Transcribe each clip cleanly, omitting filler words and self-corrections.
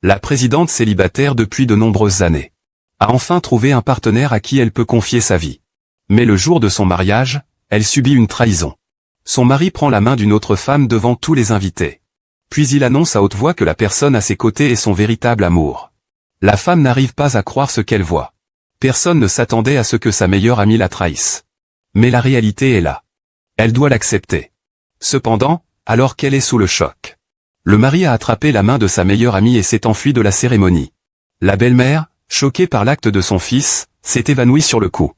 La présidente célibataire depuis de nombreuses années a enfin trouvé un partenaire à qui elle peut confier sa vie. Mais le jour de son mariage, elle subit une trahison. Son mari prend la main d'une autre femme devant tous les invités. Puis il annonce à haute voix que la personne à ses côtés est son véritable amour. La femme n'arrive pas à croire ce qu'elle voit. Personne ne s'attendait à ce que sa meilleure amie la trahisse. Mais la réalité est là. Elle doit l'accepter. Cependant, alors qu'elle est sous le choc, le mari a attrapé la main de sa meilleure amie et s'est enfui de la cérémonie. La belle-mère, choquée par l'acte de son fils, s'est évanouie sur le coup.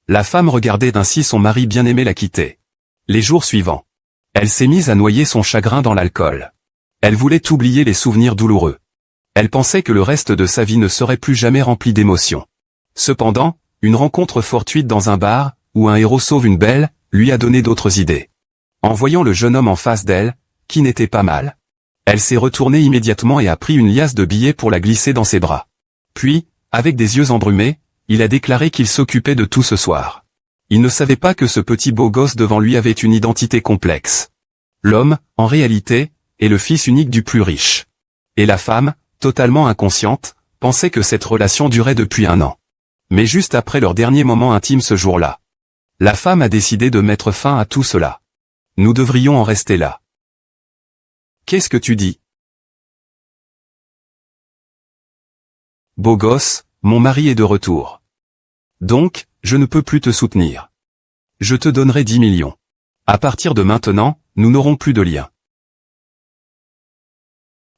La femme regardait ainsi son mari bien-aimé la quitter. Les jours suivants, elle s'est mise à noyer son chagrin dans l'alcool. Elle voulait oublier les souvenirs douloureux. Elle pensait que le reste de sa vie ne serait plus jamais rempli d'émotions. Cependant, une rencontre fortuite dans un bar, où un héros sauve une belle, lui a donné d'autres idées. En voyant le jeune homme en face d'elle, qui n'était pas mal, elle s'est retournée immédiatement et a pris une liasse de billets pour la glisser dans ses bras. Puis, avec des yeux embrumés, il a déclaré qu'il s'occupait de tout ce soir. Il ne savait pas que ce petit beau gosse devant lui avait une identité complexe. L'homme, en réalité, est le fils unique du plus riche. Et la femme, totalement inconsciente, pensait que cette relation durait depuis 1 an. Mais juste après leur dernier moment intime ce jour-là, la femme a décidé de mettre fin à tout cela. Nous devrions en rester là. Qu'est-ce que tu dis? Beau gosse, mon mari est de retour. Donc, je ne peux plus te soutenir. Je te donnerai 10 millions. À partir de maintenant, nous n'aurons plus de lien.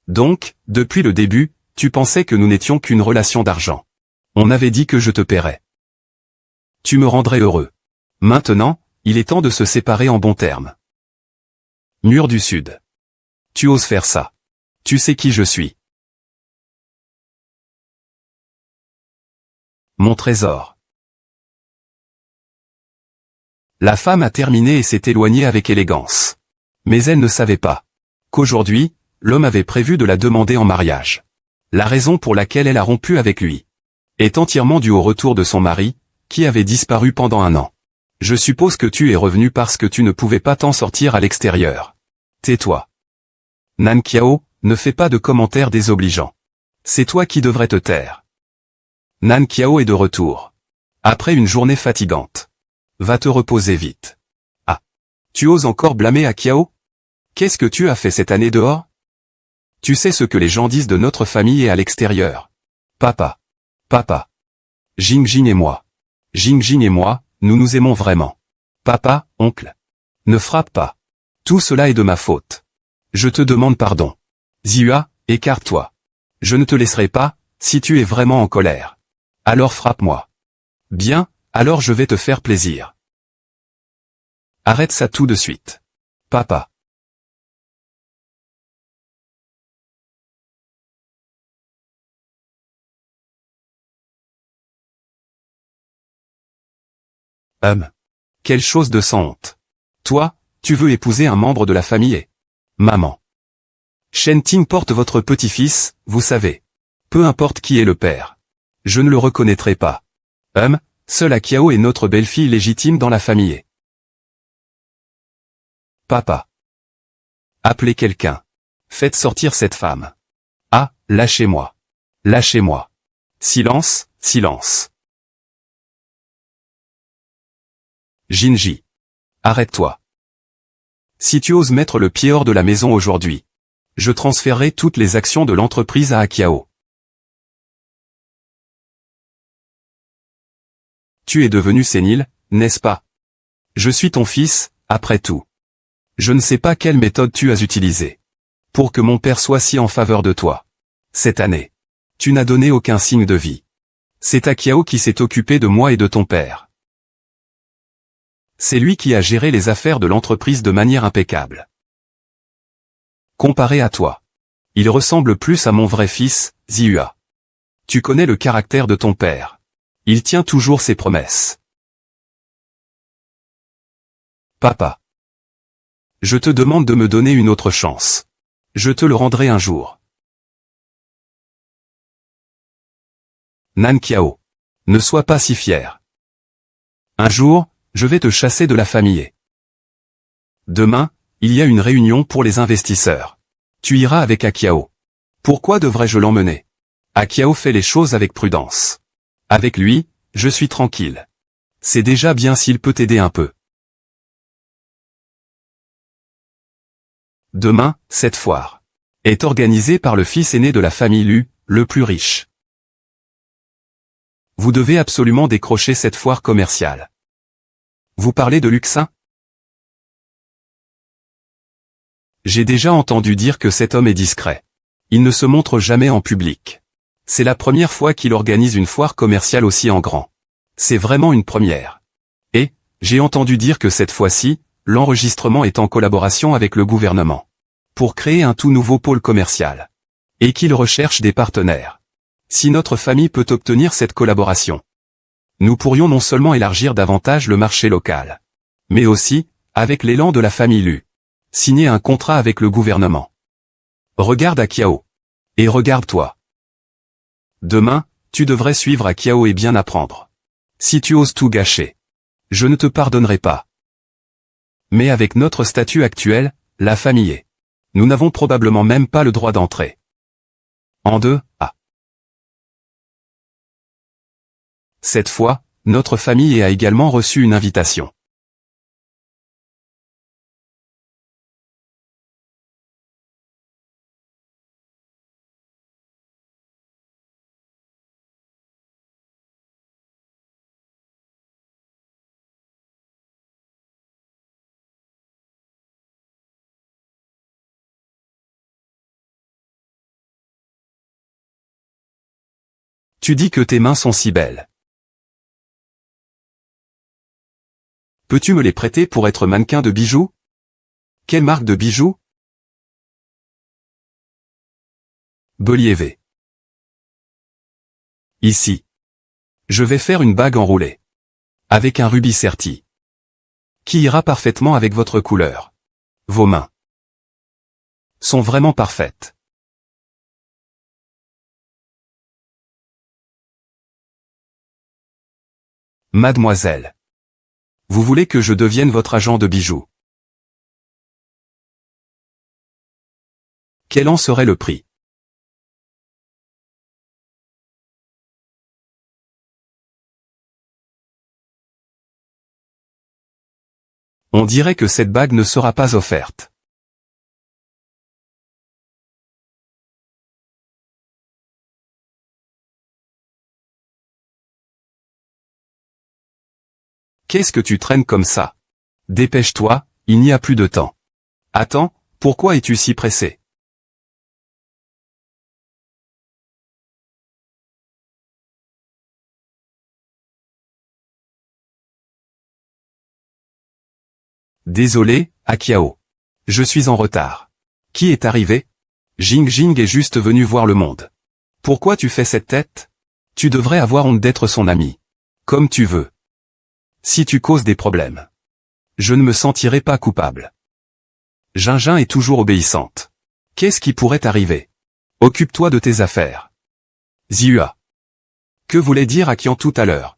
Donc, depuis le début, tu pensais que nous n'étions qu'une relation d'argent. On avait dit que je te paierais. Tu me rendrais heureux. Maintenant, il est temps de se séparer en bons termes. Mur du Sud. Tu oses faire ça. Tu sais qui je suis. Mon trésor. La femme a terminé et s'est éloignée avec élégance. Mais elle ne savait pas qu'aujourd'hui, l'homme avait prévu de la demander en mariage. La raison pour laquelle elle a rompu avec lui est entièrement due au retour de son mari, qui avait disparu pendant 1 an. Je suppose que tu es revenu parce que tu ne pouvais pas t'en sortir à l'extérieur. Tais-toi. Nan Qiao, ne fais pas de commentaires désobligeants. C'est toi qui devrais te taire. Nan Qiao est de retour. Après une journée fatigante. Va te reposer vite. Ah. Tu oses encore blâmer à Qiao? Qu'est-ce que tu as fait cette année dehors? Tu sais ce que les gens disent de notre famille et à l'extérieur. Papa. Papa. Jingjing et moi. Jingjing et moi, nous nous aimons vraiment. Papa, oncle. Ne frappe pas. Tout cela est de ma faute. Je te demande pardon. Zihua, écarte-toi. Je ne te laisserai pas, si tu es vraiment en colère. Alors frappe-moi. Bien, alors je vais te faire plaisir. Arrête ça tout de suite. Papa. Quelle chose de sans honte. Toi, tu veux épouser un membre de la famille et... Maman. Shen Ting porte votre petit-fils, vous savez. Peu importe qui est le père. Je ne le reconnaîtrai pas. Seule Akiao est notre belle-fille légitime dans la famille. Papa. Appelez quelqu'un. Faites sortir cette femme. Ah, lâchez-moi. Lâchez-moi. Silence, silence. Jinji. Arrête-toi. Si tu oses mettre le pied hors de la maison aujourd'hui, je transférerai toutes les actions de l'entreprise à Akiao. Tu es devenu sénile, n'est-ce pas? Je suis ton fils, après tout. Je ne sais pas quelle méthode tu as utilisée pour que mon père soit si en faveur de toi. Cette année, tu n'as donné aucun signe de vie. C'est Akiao qui s'est occupé de moi et de ton père. C'est lui qui a géré les affaires de l'entreprise de manière impeccable. Comparé à toi, il ressemble plus à mon vrai fils, Zihua. Tu connais le caractère de ton père. Il tient toujours ses promesses. Papa. Je te demande de me donner une autre chance. Je te le rendrai un jour. Nan Qiao. Ne sois pas si fier. Un jour, je vais te chasser de la famille. Demain, il y a une réunion pour les investisseurs. Tu iras avec Akiao. Pourquoi devrais-je l'emmener? Akiao fait les choses avec prudence. Avec lui, je suis tranquille. C'est déjà bien s'il peut t'aider un peu. Demain, cette foire est organisée par le fils aîné de la famille Lu, le plus riche. Vous devez absolument décrocher cette foire commerciale. Vous parlez de Luxin? J'ai déjà entendu dire que cet homme est discret. Il ne se montre jamais en public. C'est la première fois qu'il organise une foire commerciale aussi en grand. C'est vraiment une première. Et, j'ai entendu dire que cette fois-ci, l'enregistrement est en collaboration avec le gouvernement. Pour créer un tout nouveau pôle commercial. Et qu'il recherche des partenaires. Si notre famille peut obtenir cette collaboration, nous pourrions non seulement élargir davantage le marché local, mais aussi, avec l'élan de la famille Lu, signer un contrat avec le gouvernement. Regarde Akiao. Et regarde-toi. Demain, tu devrais suivre Akiao et bien apprendre. Si tu oses tout gâcher, je ne te pardonnerai pas. Mais avec notre statut actuel, la famille est. Nous n'avons probablement même pas le droit d'entrer. En 2A. Cette fois, notre famille a également reçu une invitation. Tu dis que tes mains sont si belles. Peux-tu me les prêter pour être mannequin de bijoux? Quelle marque de bijoux? Bellier. Ici. Je vais faire une bague enroulée. Avec un rubis serti. Qui ira parfaitement avec votre couleur. Vos mains sont vraiment parfaites. Mademoiselle. Vous voulez que je devienne votre agent de bijoux? Quel en serait le prix? On dirait que cette bague ne sera pas offerte. Qu'est-ce que tu traînes comme ça? Dépêche-toi, il n'y a plus de temps. Attends, pourquoi es-tu si pressé? Désolé, Akiao. Je suis en retard. Qui est arrivé? Jing Jing est juste venu voir le monde. Pourquoi tu fais cette tête? Tu devrais avoir honte d'être son ami. Comme tu veux. Si tu causes des problèmes, je ne me sentirai pas coupable. Jingin est toujours obéissante. Qu'est-ce qui pourrait arriver? Occupe-toi de tes affaires. Zihua. Que voulait dire Akian tout à l'heure?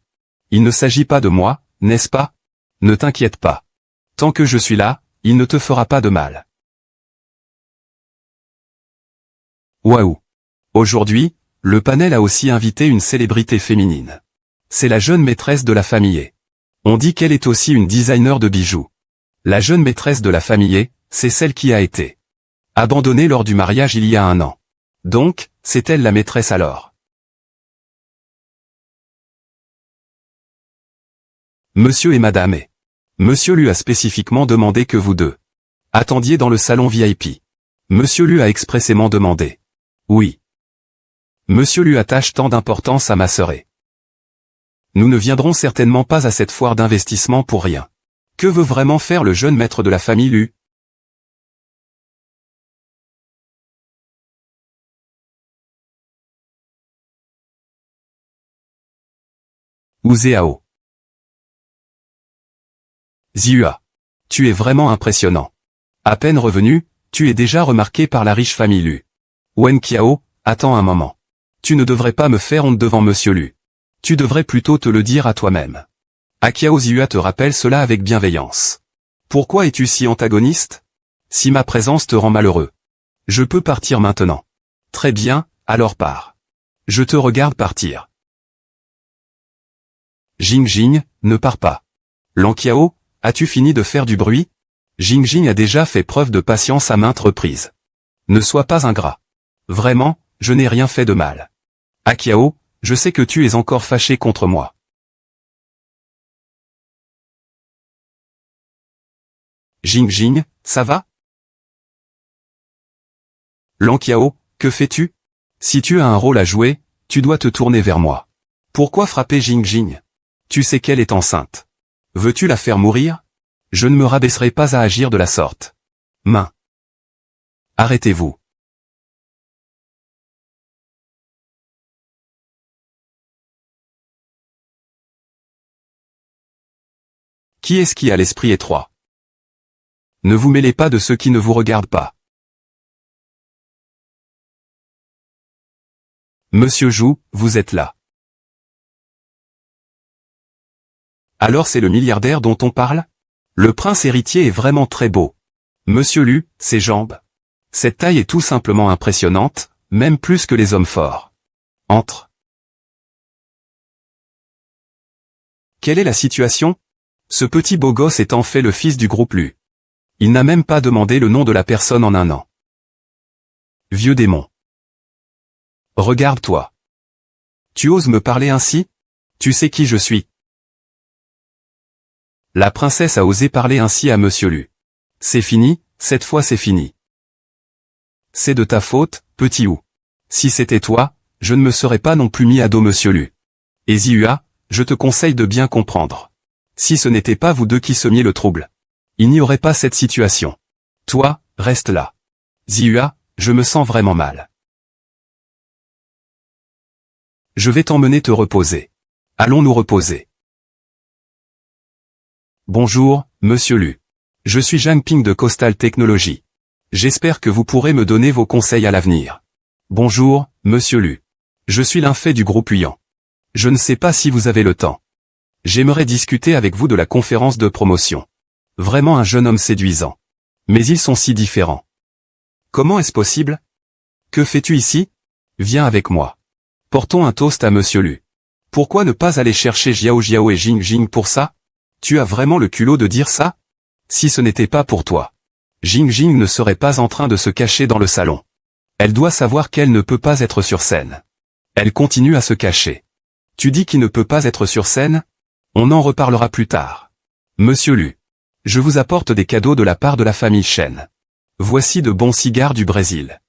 Il ne s'agit pas de moi, n'est-ce pas? Ne t'inquiète pas. Tant que je suis là, il ne te fera pas de mal. Waouh. Aujourd'hui, le panel a aussi invité une célébrité féminine. C'est la jeune maîtresse de la famille. On dit qu'elle est aussi une designer de bijoux. La jeune maîtresse de la famille, c'est celle qui a été abandonnée lors du mariage il y a 1 an. Donc, c'est elle la maîtresse alors. Monsieur et Madame et Monsieur Lu a spécifiquement demandé que vous deux attendiez dans le salon VIP. Monsieur Lu a expressément demandé. Oui. Monsieur Lu attache tant d'importance à ma sœur et nous ne viendrons certainement pas à cette foire d'investissement pour rien. Que veut vraiment faire le jeune maître de la famille Lu? Uzéao. Zihua. Tu es vraiment impressionnant. À peine revenu, tu es déjà remarqué par la riche famille Lu. Wen Qiao, attends un moment. Tu ne devrais pas me faire honte devant Monsieur Lu. Tu devrais plutôt te le dire à toi-même. Akiao Zihua te rappelle cela avec bienveillance. Pourquoi es-tu si antagoniste? Si ma présence te rend malheureux, je peux partir maintenant. Très bien, alors pars. Je te regarde partir. Jing Jing, ne pars pas. Lanqiao, as-tu fini de faire du bruit? Jing Jing a déjà fait preuve de patience à maintes reprises. Ne sois pas ingrat. Vraiment, je n'ai rien fait de mal. Aqiao, je sais que tu es encore fâché contre moi. Jing Jing, ça va? Lanqiao, que fais-tu? Si tu as un rôle à jouer, tu dois te tourner vers moi. Pourquoi frapper Jing Jing? Tu sais qu'elle est enceinte. Veux-tu la faire mourir? Je ne me rabaisserai pas à agir de la sorte. Main. Arrêtez-vous. Qui est-ce qui a l'esprit étroit? Ne vous mêlez pas de ceux qui ne vous regardent pas. Monsieur Zhu, vous êtes là. Alors c'est le milliardaire dont on parle? Le prince héritier est vraiment très beau. Monsieur Lu, ses jambes. Cette taille est tout simplement impressionnante, même plus que les hommes forts. Entre. Quelle est la situation? Ce petit beau gosse est en fait le fils du groupe Lu. Il n'a même pas demandé le nom de la personne en un an. Vieux démon. Regarde-toi. Tu oses me parler ainsi? Tu sais qui je suis? La princesse a osé parler ainsi à Monsieur Lu. C'est fini, cette fois c'est fini. C'est de ta faute, petit Wu. Si c'était toi, je ne me serais pas non plus mis à dos Monsieur Lu. Et Zihua, je te conseille de bien comprendre. Si ce n'était pas vous deux qui semiez le trouble, il n'y aurait pas cette situation. Toi, reste là. Zihua, je me sens vraiment mal. Je vais t'emmener te reposer. Allons nous reposer. Bonjour, Monsieur Lu. Je suis Zhang Ping de Coastal Technology. J'espère que vous pourrez me donner vos conseils à l'avenir. Bonjour, Monsieur Lu. Je suis l'infait du groupe Huyan. Je ne sais pas si vous avez le temps. J'aimerais discuter avec vous de la conférence de promotion. Vraiment un jeune homme séduisant. Mais ils sont si différents. Comment est-ce possible? Que fais-tu ici? Viens avec moi. Portons un toast à Monsieur Lu. Pourquoi ne pas aller chercher Jiao Jiao et Jing Jing pour ça? Tu as vraiment le culot de dire ça? Si ce n'était pas pour toi, Jing Jing ne serait pas en train de se cacher dans le salon. Elle doit savoir qu'elle ne peut pas être sur scène. Elle continue à se cacher. Tu dis qu'il ne peut pas être sur scène? On en reparlera plus tard. Monsieur Lu. Je vous apporte des cadeaux de la part de la famille Chen. Voici de bons cigares du Brésil.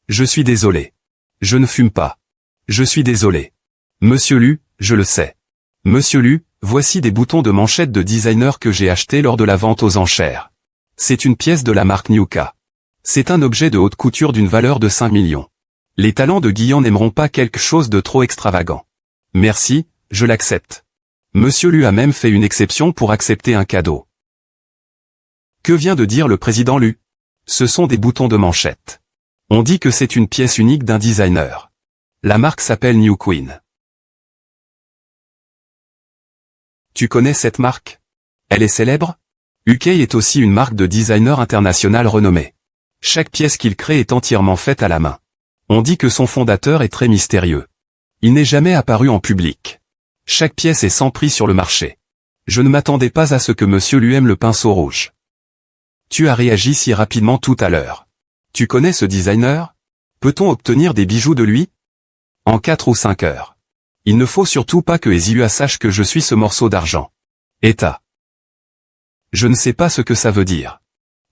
Je suis désolé. Je ne fume pas. Je suis désolé. Monsieur Lu, je le sais. Monsieur Lu, voici des boutons de manchette de designer que j'ai achetés lors de la vente aux enchères. C'est une pièce de la marque Niuka. C'est un objet de haute couture d'une valeur de 5 millions. Les talents de Guyan n'aimeront pas quelque chose de trop extravagant. Merci, je l'accepte. Monsieur Lu a même fait une exception pour accepter un cadeau. Que vient de dire le président Lu? Ce sont des boutons de manchette. On dit que c'est une pièce unique d'un designer. La marque s'appelle New Queen. Tu connais cette marque? Elle est célèbre? UK est aussi une marque de designer international renommée. Chaque pièce qu'il crée est entièrement faite à la main. On dit que son fondateur est très mystérieux. Il n'est jamais apparu en public. Chaque pièce est sans prix sur le marché. Je ne m'attendais pas à ce que Monsieur Lu aime le pinceau rouge. Tu as réagi si rapidement tout à l'heure. Tu connais ce designer? Peut-on obtenir des bijoux de lui? En 4 ou 5 heures. Il ne faut surtout pas que Zihua sache que je suis ce morceau d'argent. État. Je ne sais pas ce que ça veut dire.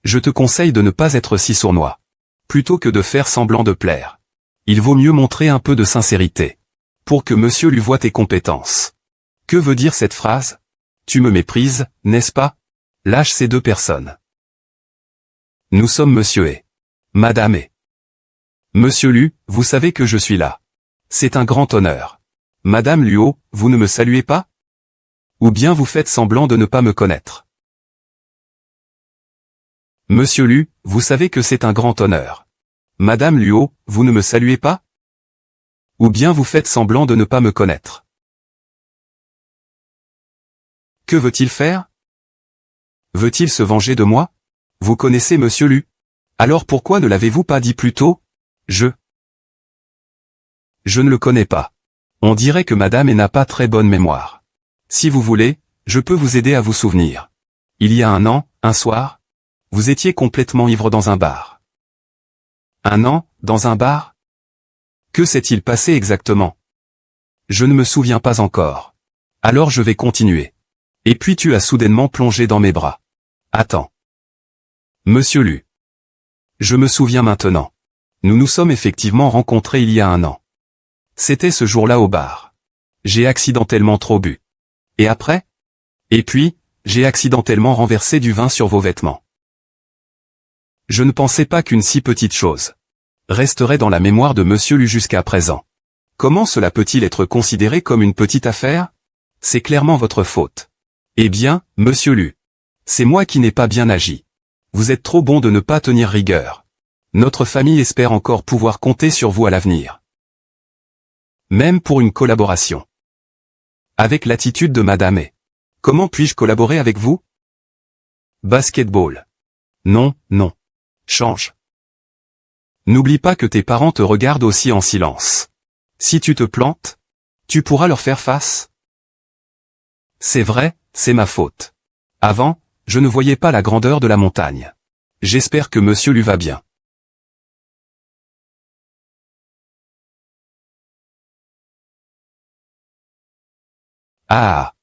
Je te conseille de ne pas être si sournois. Plutôt que de faire semblant de plaire. Il vaut mieux montrer un peu de sincérité. Pour que Monsieur Lu voie tes compétences. Que veut dire cette phrase? Tu me méprises, n'est-ce pas? Lâche ces deux personnes. Nous sommes Monsieur et Madame et Monsieur Lu, vous savez que je suis là. C'est un grand honneur. Madame Luo, vous ne me saluez pas? Ou bien vous faites semblant de ne pas me connaître? Monsieur Lu, vous savez que c'est un grand honneur. Madame Luo, vous ne me saluez pas? Ou bien vous faites semblant de ne pas me connaître? Que veut-il faire? Veut-il se venger de moi? Vous connaissez Monsieur Lu? Alors pourquoi ne l'avez-vous pas dit plus tôt? Je ne le connais pas. On dirait que madame n'a pas très bonne mémoire. Si vous voulez, je peux vous aider à vous souvenir. Il y a un an, un soir, vous étiez complètement ivre dans un bar. Un an, dans un bar? Que s'est-il passé exactement? Je ne me souviens pas encore. Alors je vais continuer. Et puis tu as soudainement plongé dans mes bras. Attends. Monsieur Lu. Je me souviens maintenant. Nous nous sommes effectivement rencontrés il y a un an. C'était ce jour-là au bar. J'ai accidentellement trop bu. Et après? Et puis, j'ai accidentellement renversé du vin sur vos vêtements. Je ne pensais pas qu'une si petite chose resterait dans la mémoire de Monsieur Lu jusqu'à présent. Comment cela peut-il être considéré comme une petite affaire? C'est clairement votre faute. Eh bien, Monsieur Lu. C'est moi qui n'ai pas bien agi. Vous êtes trop bon de ne pas tenir rigueur. Notre famille espère encore pouvoir compter sur vous à l'avenir. Même pour une collaboration. Avec l'attitude de Madame E. Comment puis-je collaborer avec vous? Basketball. Non, non. Change. N'oublie pas que tes parents te regardent aussi en silence. Si tu te plantes, tu pourras leur faire face. C'est vrai, c'est ma faute. Avant, je ne voyais pas la grandeur de la montagne. J'espère que Monsieur Lu va bien. Ah.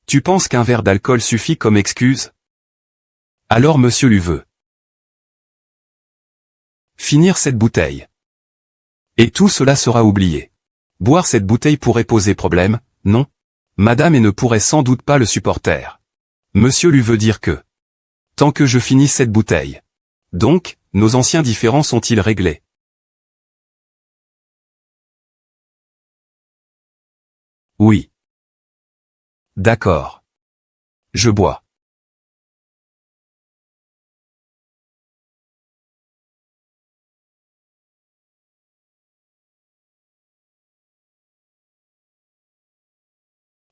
Tu penses qu'un verre d'alcool suffit comme excuse? Alors Monsieur Lu veut finir cette bouteille. Et tout cela sera oublié. Boire cette bouteille pourrait poser problème, non? Madame E ne pourrait sans doute pas le supporter. Monsieur Lu veut dire que tant que je finis cette bouteille. Donc, nos anciens différends sont-ils réglés? Oui. D'accord. Je bois.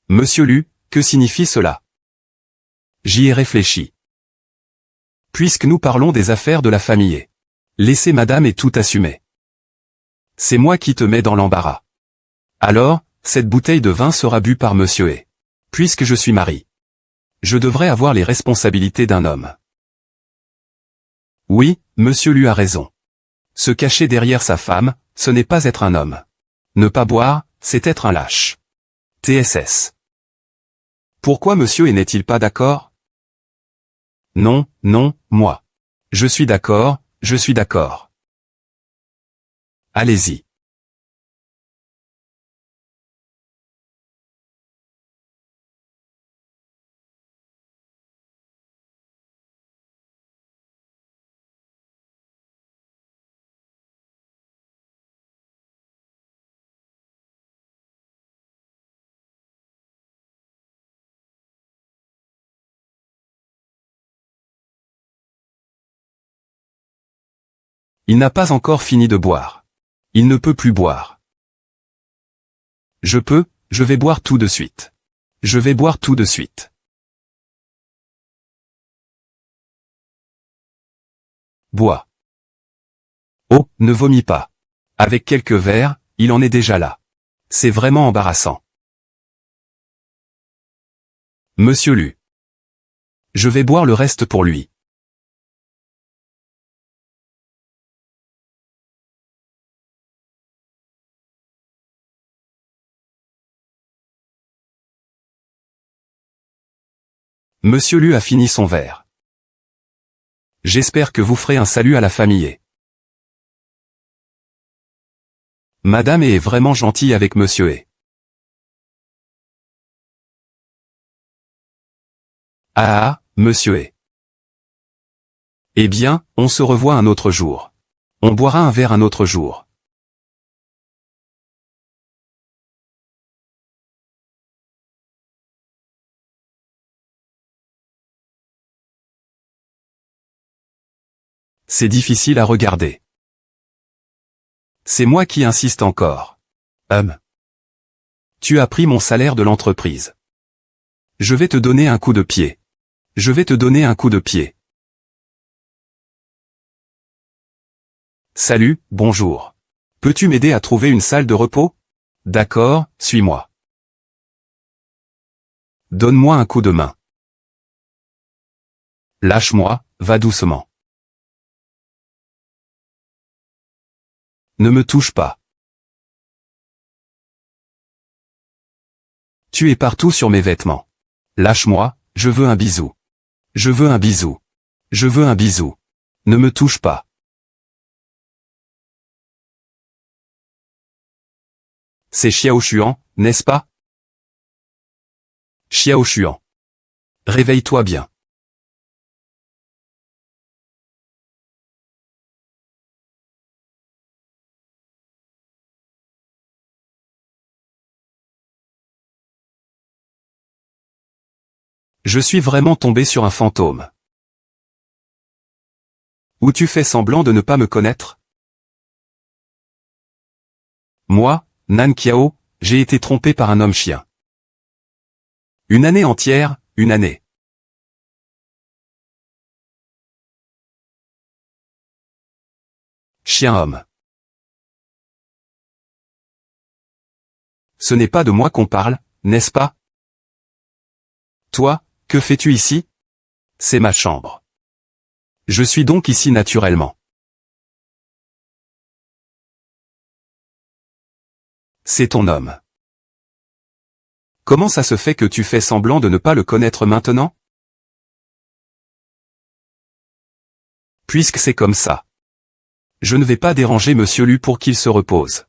Monsieur Lu, que signifie cela? J'y ai réfléchi. Puisque nous parlons des affaires de la famille. Laissez Madame E tout assumer. C'est moi qui te mets dans l'embarras. Alors, cette bouteille de vin sera bue par Monsieur E. Puisque je suis mari. Je devrais avoir les responsabilités d'un homme. Oui, Monsieur Lu a raison. Se cacher derrière sa femme, ce n'est pas être un homme. Ne pas boire, c'est être un lâche. TSS. Pourquoi Monsieur E n'est-il pas d'accord? Non, non, moi. Je suis d'accord, je suis d'accord. Allez-y. Il n'a pas encore fini de boire. Il ne peut plus boire. Je vais boire tout de suite. Je vais boire tout de suite. Bois. Oh, ne vomis pas. Avec quelques verres, il en est déjà là. C'est vraiment embarrassant. Monsieur Lu. Je vais boire le reste pour lui. Monsieur Lu a fini son verre. J'espère que vous ferez un salut à la famille. Madame E est vraiment gentille avec Monsieur E. Ah, Monsieur E. Eh bien, on se revoit un autre jour. On boira un verre un autre jour. C'est difficile à regarder. C'est moi qui insiste encore. Tu as pris mon salaire de l'entreprise. Je vais te donner un coup de pied. Je vais te donner un coup de pied. Salut, bonjour. Peux-tu m'aider à trouver une salle de repos? D'accord, suis-moi. Donne-moi un coup de main. Lâche-moi, va doucement. Ne me touche pas. Tu es partout sur mes vêtements. Lâche-moi, je veux un bisou. Je veux un bisou. Je veux un bisou. Ne me touche pas. C'est Xiao Xuan, n'est-ce pas? Xiao Xuan. Réveille-toi bien. Je suis vraiment tombé sur un fantôme. Ou tu fais semblant de ne pas me connaître? Moi, Nan Qiao, j'ai été trompé par un homme-chien. Une année entière, une année. Chien-homme. Ce n'est pas de moi qu'on parle, n'est-ce pas? Toi, que fais-tu ici? C'est ma chambre. Je suis donc ici naturellement. C'est ton homme. Comment ça se fait que tu fais semblant de ne pas le connaître maintenant? Puisque c'est comme ça. Je ne vais pas déranger Monsieur Lu pour qu'il se repose.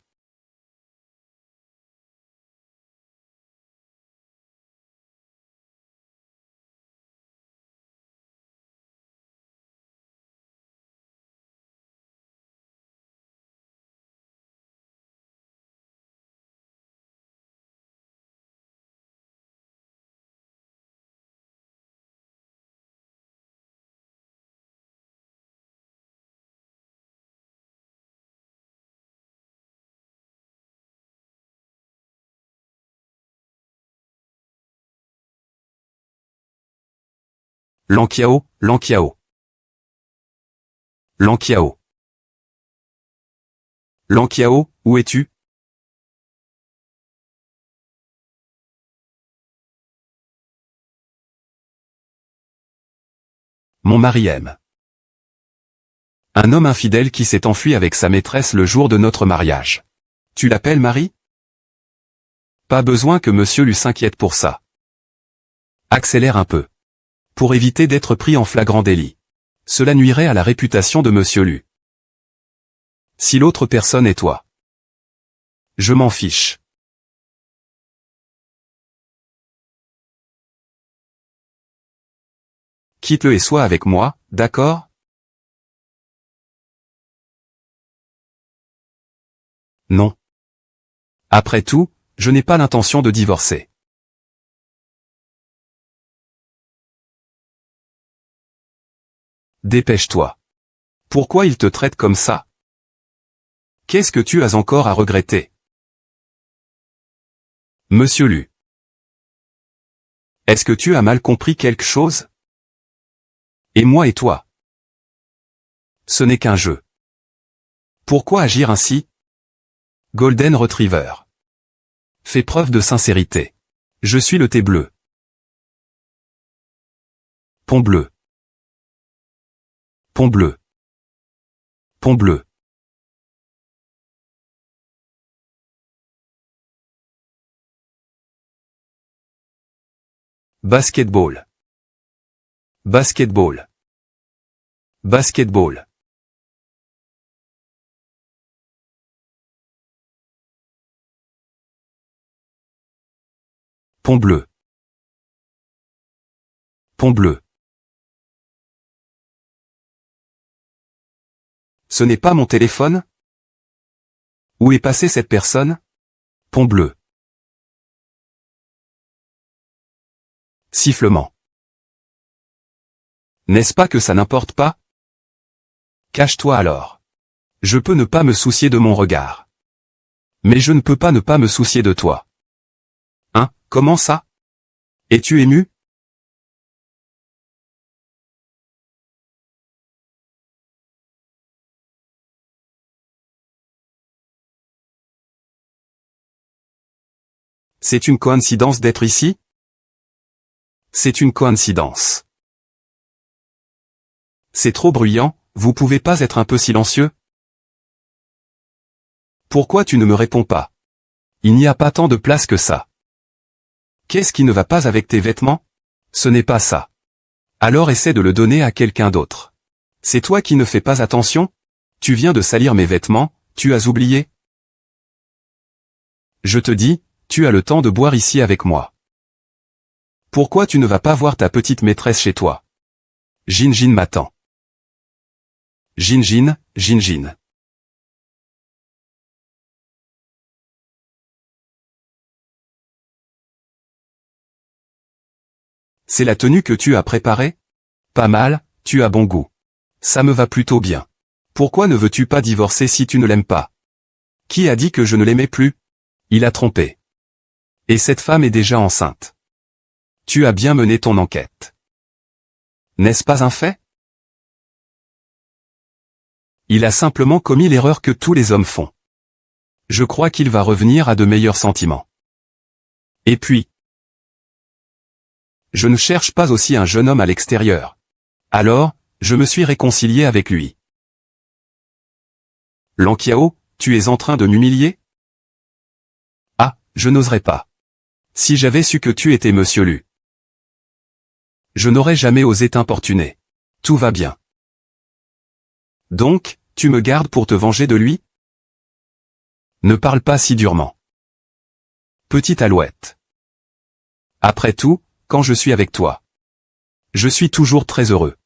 Lanqiao, Lanqiao. Lanqiao. Lanqiao, où es-tu? Mon mari aime. Un homme infidèle qui s'est enfui avec sa maîtresse le jour de notre mariage. Tu l'appelles Marie? Pas besoin que Monsieur Lu s'inquiète pour ça. Accélère un peu. Pour éviter d'être pris en flagrant délit. Cela nuirait à la réputation de Monsieur Lu. Si l'autre personne est toi. Je m'en fiche. Quitte-le et sois avec moi, d'accord? Non. Après tout, je n'ai pas l'intention de divorcer. Dépêche-toi. Pourquoi il te traite comme ça? Qu'est-ce que tu as encore à regretter? Monsieur Lu. Est-ce que tu as mal compris quelque chose? Et moi et toi? Ce n'est qu'un jeu. Pourquoi agir ainsi? Golden Retriever. Fais preuve de sincérité. Je suis le thé bleu. Pont bleu. Pont bleu. Pont bleu. Basketball. Basketball. Basketball. Pont bleu. Pont bleu. Ce n'est pas mon téléphone? Où est passée cette personne? Pont bleu. Sifflement. N'est-ce pas que ça n'importe pas? Cache-toi alors. Je peux ne pas me soucier de mon regard. Mais je ne peux pas ne pas me soucier de toi. Hein, comment ça? Es-tu ému? C'est une coïncidence d'être ici? C'est une coïncidence. C'est trop bruyant, vous pouvez pas être un peu silencieux? Pourquoi tu ne me réponds pas? Il n'y a pas tant de place que ça. Qu'est-ce qui ne va pas avec tes vêtements? Ce n'est pas ça. Alors essaie de le donner à quelqu'un d'autre. C'est toi qui ne fais pas attention? Tu viens de salir mes vêtements, tu as oublié? Je te dis, tu as le temps de boire ici avec moi. Pourquoi tu ne vas pas voir ta petite maîtresse chez toi? Jin m'attend. Jin. C'est la tenue que tu as préparée? Pas mal, tu as bon goût. Ça me va plutôt bien. Pourquoi ne veux-tu pas divorcer si tu ne l'aimes pas? Qui a dit que je ne l'aimais plus? Il a trompé. Et cette femme est déjà enceinte. Tu as bien mené ton enquête. N'est-ce pas un fait? Il a simplement commis l'erreur que tous les hommes font. Je crois qu'il va revenir à de meilleurs sentiments. Et puis, je ne cherche pas aussi un jeune homme à l'extérieur. Alors, je me suis réconcilié avec lui. Lankiao, tu es en train de m'humilier? Ah, je n'oserais pas. Si j'avais su que tu étais Monsieur Lu. Je n'aurais jamais osé t'importuner. Tout va bien. Donc, tu me gardes pour te venger de lui? Ne parle pas si durement. Petite alouette. Après tout, quand je suis avec toi, je suis toujours très heureux.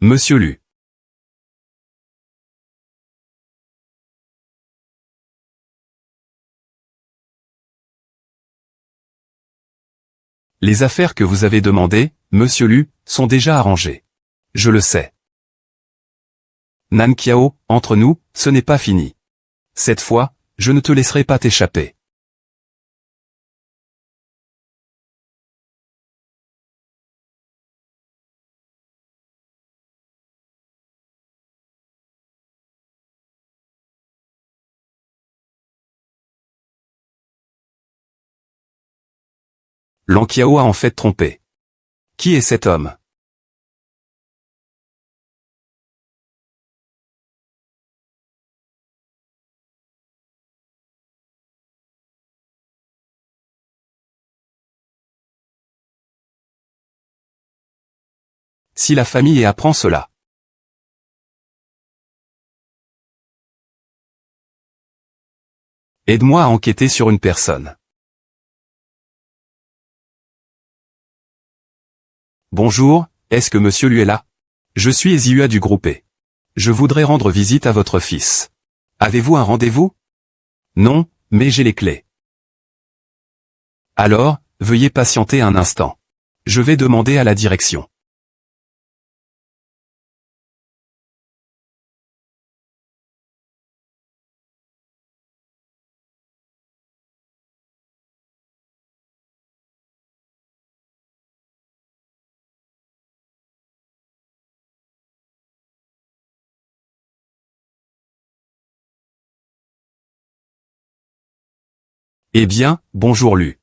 Monsieur Lu. Les affaires que vous avez demandées, Monsieur Lu, sont déjà arrangées. Je le sais. Nan Qiao, entre nous, ce n'est pas fini. Cette fois, je ne te laisserai pas t'échapper. Lankiao a en fait trompé. Qui est cet homme? Si la famille apprend cela. Aide-moi à enquêter sur une personne. Bonjour, est-ce que Monsieur Lu est là? Je suis Ezihua du groupe E. Je voudrais rendre visite à votre fils. Avez-vous un rendez-vous? Non, mais j'ai les clés. Alors, veuillez patienter un instant. Je vais demander à la direction. Eh bien, bonjour Lu.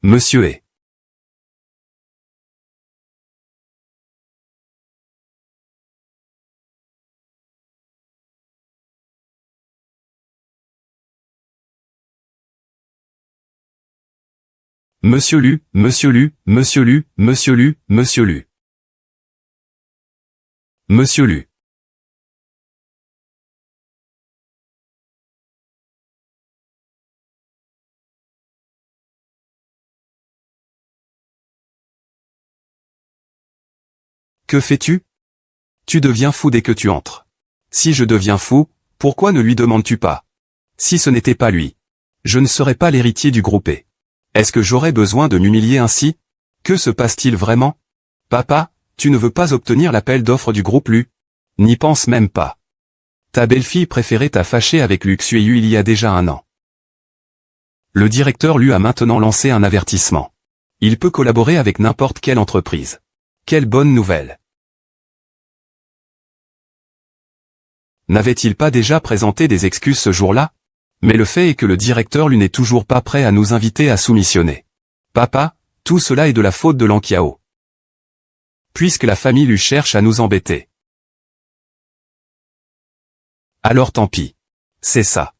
Monsieur est. Monsieur Lu, Monsieur Lu, Monsieur Lu, Monsieur Lu, Monsieur Lu. Monsieur Lu. Que fais-tu? Tu deviens fou dès que tu entres. Si je deviens fou, pourquoi ne lui demandes-tu pas? Si ce n'était pas lui, je ne serais pas l'héritier du groupe E. Est-ce que j'aurais besoin de m'humilier ainsi? Que se passe-t-il vraiment? Papa, tu ne veux pas obtenir l'appel d'offres du groupe Lu? N'y pense même pas. Ta belle-fille préférée t'a fâché avec Lu Xueyu il y a déjà 1 an. Le directeur lui a maintenant lancé un avertissement. Il peut collaborer avec n'importe quelle entreprise. Quelle bonne nouvelle! N'avait-il pas déjà présenté des excuses ce jour-là? Mais le fait est que le directeur lui n'est toujours pas prêt à nous inviter à soumissionner. Papa, tout cela est de la faute de Lankiao. Puisque la famille lui cherche à nous embêter. Alors tant pis. C'est ça.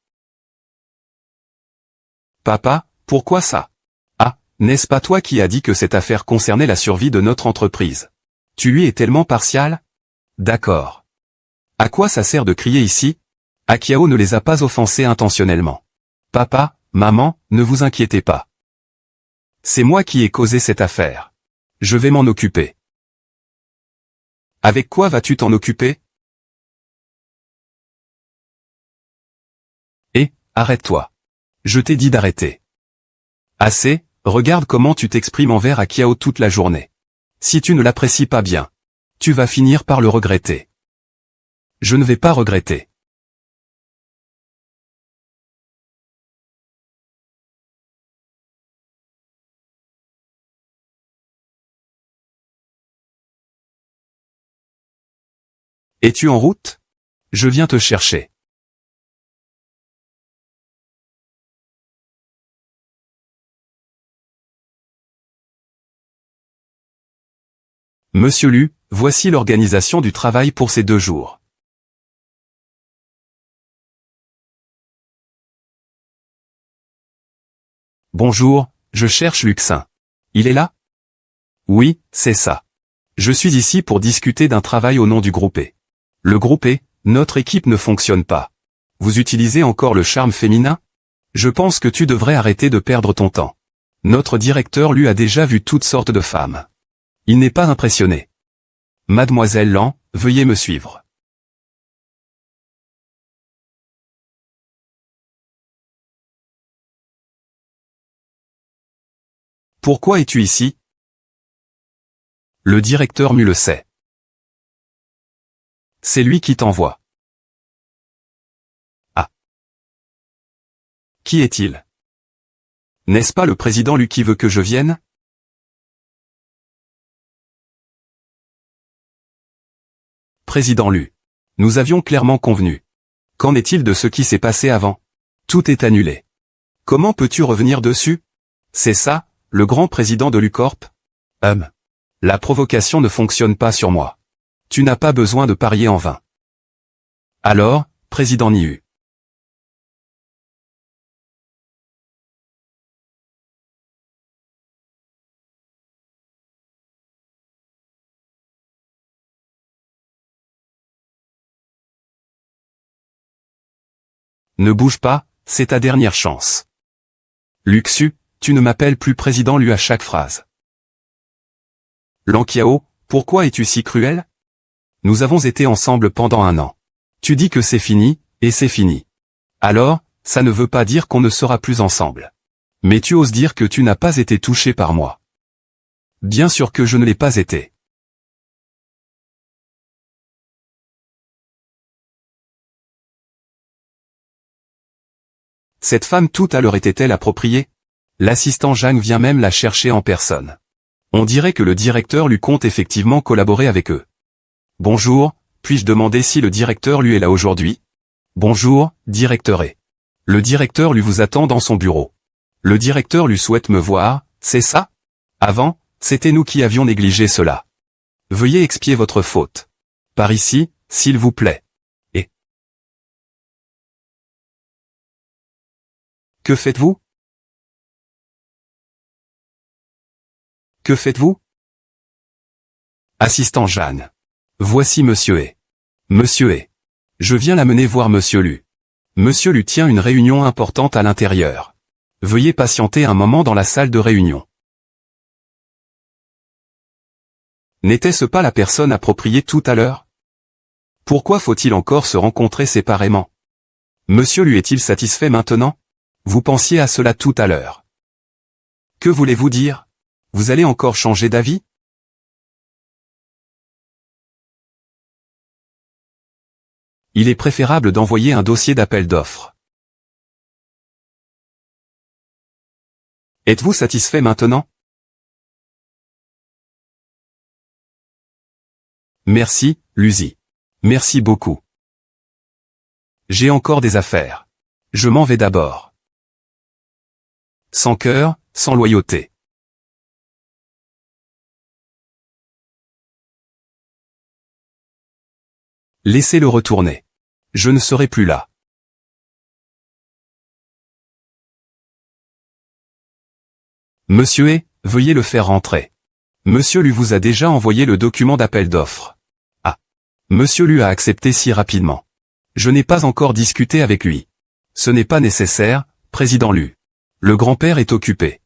Papa, pourquoi ça? Ah, n'est-ce pas toi qui as dit que cette affaire concernait la survie de notre entreprise? Tu lui es tellement partial? D'accord. À quoi ça sert de crier ici? Akiao ne les a pas offensés intentionnellement. Papa, maman, ne vous inquiétez pas. C'est moi qui ai causé cette affaire. Je vais m'en occuper. Avec quoi vas-tu t'en occuper? Arrête-toi. Je t'ai dit d'arrêter. Assez, regarde comment tu t'exprimes envers Akiao toute la journée. Si tu ne l'apprécies pas bien, tu vas finir par le regretter. Je ne vais pas regretter. Es-tu en route? Je viens te chercher. Monsieur Lu, voici l'organisation du travail pour ces 2 jours. Bonjour, je cherche Luxin. Il est là? Oui, c'est ça. Je suis ici pour discuter d'un travail au nom du groupe E. Le groupe E, notre équipe ne fonctionne pas. Vous utilisez encore le charme féminin? Je pense que tu devrais arrêter de perdre ton temps. Notre directeur lui a déjà vu toutes sortes de femmes. Il n'est pas impressionné. Mademoiselle Lan, veuillez me suivre. Pourquoi es-tu ici? Le directeur Mu le sait. C'est lui qui t'envoie. Ah. Qui est-il? N'est-ce pas le président Lu qui veut que je vienne? Président Lu. Nous avions clairement convenu. Qu'en est-il de ce qui s'est passé avant? Tout est annulé. Comment peux-tu revenir dessus? C'est ça, le grand président de Lucorp? La provocation ne fonctionne pas sur moi. Tu n'as pas besoin de parier en vain. Alors, président Niu. Ne bouge pas, c'est ta dernière chance. Luxu, tu ne m'appelles plus président Lu à chaque phrase. Lankiao, pourquoi es-tu si cruel? Nous avons été ensemble pendant 1 an. Tu dis que c'est fini, et c'est fini. Alors, ça ne veut pas dire qu'on ne sera plus ensemble. Mais tu oses dire que tu n'as pas été touché par moi. Bien sûr que je ne l'ai pas été. Cette femme tout à l'heure était-elle appropriée? L'assistant Zhang vient même la chercher en personne. On dirait que le directeur Lu compte effectivement collaborer avec eux. Bonjour, puis-je demander si le directeur Lu est là aujourd'hui? Bonjour, directeur E. Le directeur Lu vous attend dans son bureau. Le directeur Lu souhaite me voir, c'est ça? Avant, c'était nous qui avions négligé cela. Veuillez expier votre faute. Par ici, s'il vous plaît. Et que faites-vous? Que faites-vous? Assistant Jeanne. Voici Monsieur E. Monsieur E. Je viens l'amener voir Monsieur Lu. Monsieur Lu tient une réunion importante à l'intérieur. Veuillez patienter un moment dans la salle de réunion. N'était-ce pas la personne appropriée tout à l'heure? Pourquoi faut-il encore se rencontrer séparément? Monsieur Lu est-il satisfait maintenant? Vous pensiez à cela tout à l'heure. Que voulez-vous dire? Vous allez encore changer d'avis? Il est préférable d'envoyer un dossier d'appel d'offres. Êtes-vous satisfait maintenant? Merci, Lucy. Merci beaucoup. J'ai encore des affaires. Je m'en vais d'abord. Sans cœur, sans loyauté. Laissez-le retourner. Je ne serai plus là. Monsieur E, veuillez le faire rentrer. Monsieur Lu vous a déjà envoyé le document d'appel d'offres. Ah. Monsieur Lu a accepté si rapidement. Je n'ai pas encore discuté avec lui. Ce n'est pas nécessaire, président Lu. Le grand-père est occupé.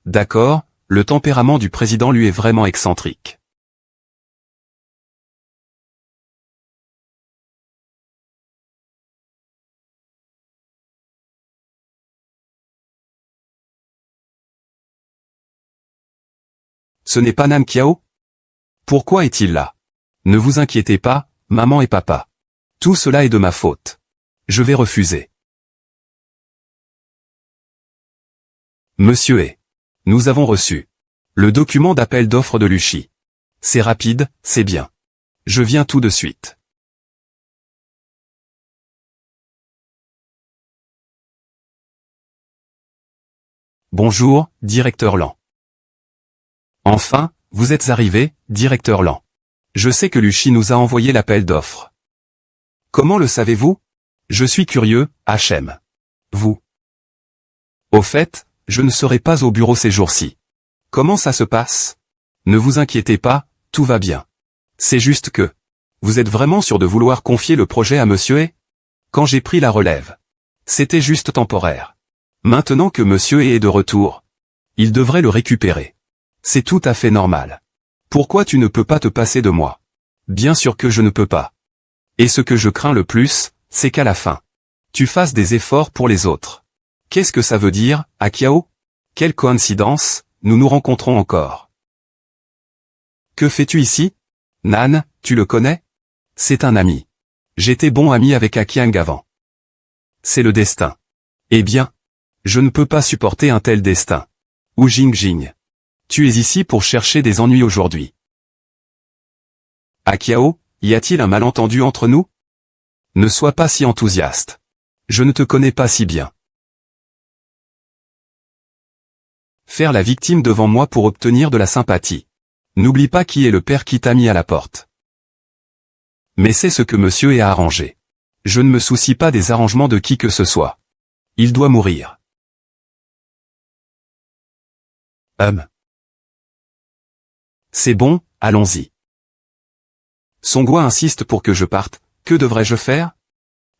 D'accord, le tempérament du président Lu est vraiment excentrique. Ce n'est pas Nam Kiao? Pourquoi est-il là? Ne vous inquiétez pas, maman et papa. Tout cela est de ma faute. Je vais refuser. Monsieur E. Nous avons reçu le document d'appel d'offres de Luchi. C'est rapide, c'est bien. Je viens tout de suite. Bonjour, directeur Lan. Enfin, vous êtes arrivé, directeur Lan. Je sais que Luchi nous a envoyé l'appel d'offres. Comment le savez-vous? Je suis curieux, HM. Vous. Au fait, je ne serai pas au bureau ces jours-ci. Comment ça se passe? Ne vous inquiétez pas, tout va bien. C'est juste que... Vous êtes vraiment sûr de vouloir confier le projet à Monsieur E? Quand j'ai pris la relève. C'était juste temporaire. Maintenant que Monsieur E est de retour, il devrait le récupérer. C'est tout à fait normal. Pourquoi tu ne peux pas te passer de moi? Bien sûr que je ne peux pas. Et ce que je crains le plus, c'est qu'à la fin, tu fasses des efforts pour les autres. Qu'est-ce que ça veut dire, Akiao? Quelle coïncidence, nous nous rencontrons encore. Que fais-tu ici? Nan, tu le connais? C'est un ami. J'étais bon ami avec Akiang avant. C'est le destin. Eh bien, je ne peux pas supporter un tel destin. Ou Jing. Tu es ici pour chercher des ennuis aujourd'hui. Akiao, y a-t-il un malentendu entre nous? Ne sois pas si enthousiaste. Je ne te connais pas si bien. Faire la victime devant moi pour obtenir de la sympathie. N'oublie pas qui est le père qui t'a mis à la porte. Mais c'est ce que monsieur est arrangé. Je ne me soucie pas des arrangements de qui que ce soit. Il doit mourir. C'est bon, allons-y. Songua insiste pour que je parte, que devrais-je faire?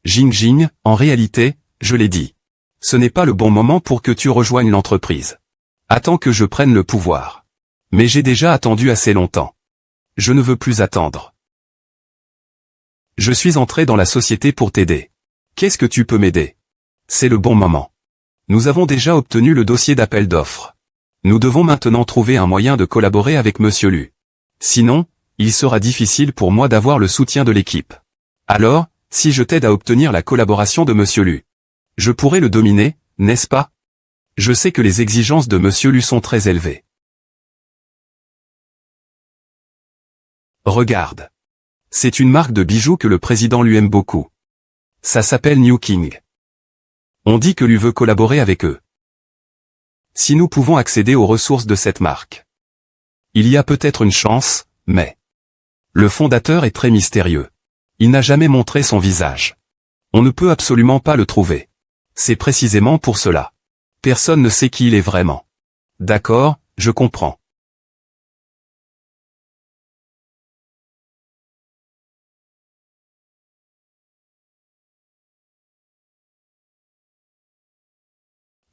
Jing, en réalité, je l'ai dit. Ce n'est pas le bon moment pour que tu rejoignes l'entreprise. Attends que je prenne le pouvoir. Mais j'ai déjà attendu assez longtemps. Je ne veux plus attendre. Je suis entré dans la société pour t'aider. Qu'est-ce que tu peux m'aider? C'est le bon moment. Nous avons déjà obtenu le dossier d'appel d'offres. Nous devons maintenant trouver un moyen de collaborer avec Monsieur Lu. Sinon, il sera difficile pour moi d'avoir le soutien de l'équipe. Alors, si je t'aide à obtenir la collaboration de Monsieur Lu, je pourrai le dominer, n'est-ce pas? Je sais que les exigences de Monsieur Lu sont très élevées. Regarde. C'est une marque de bijoux que le président lui aime beaucoup. Ça s'appelle New King. On dit que Lu veut collaborer avec eux. Si nous pouvons accéder aux ressources de cette marque, il y a peut-être une chance, mais... Le fondateur est très mystérieux. Il n'a jamais montré son visage. On ne peut absolument pas le trouver. C'est précisément pour cela. Personne ne sait qui il est vraiment. D'accord, je comprends.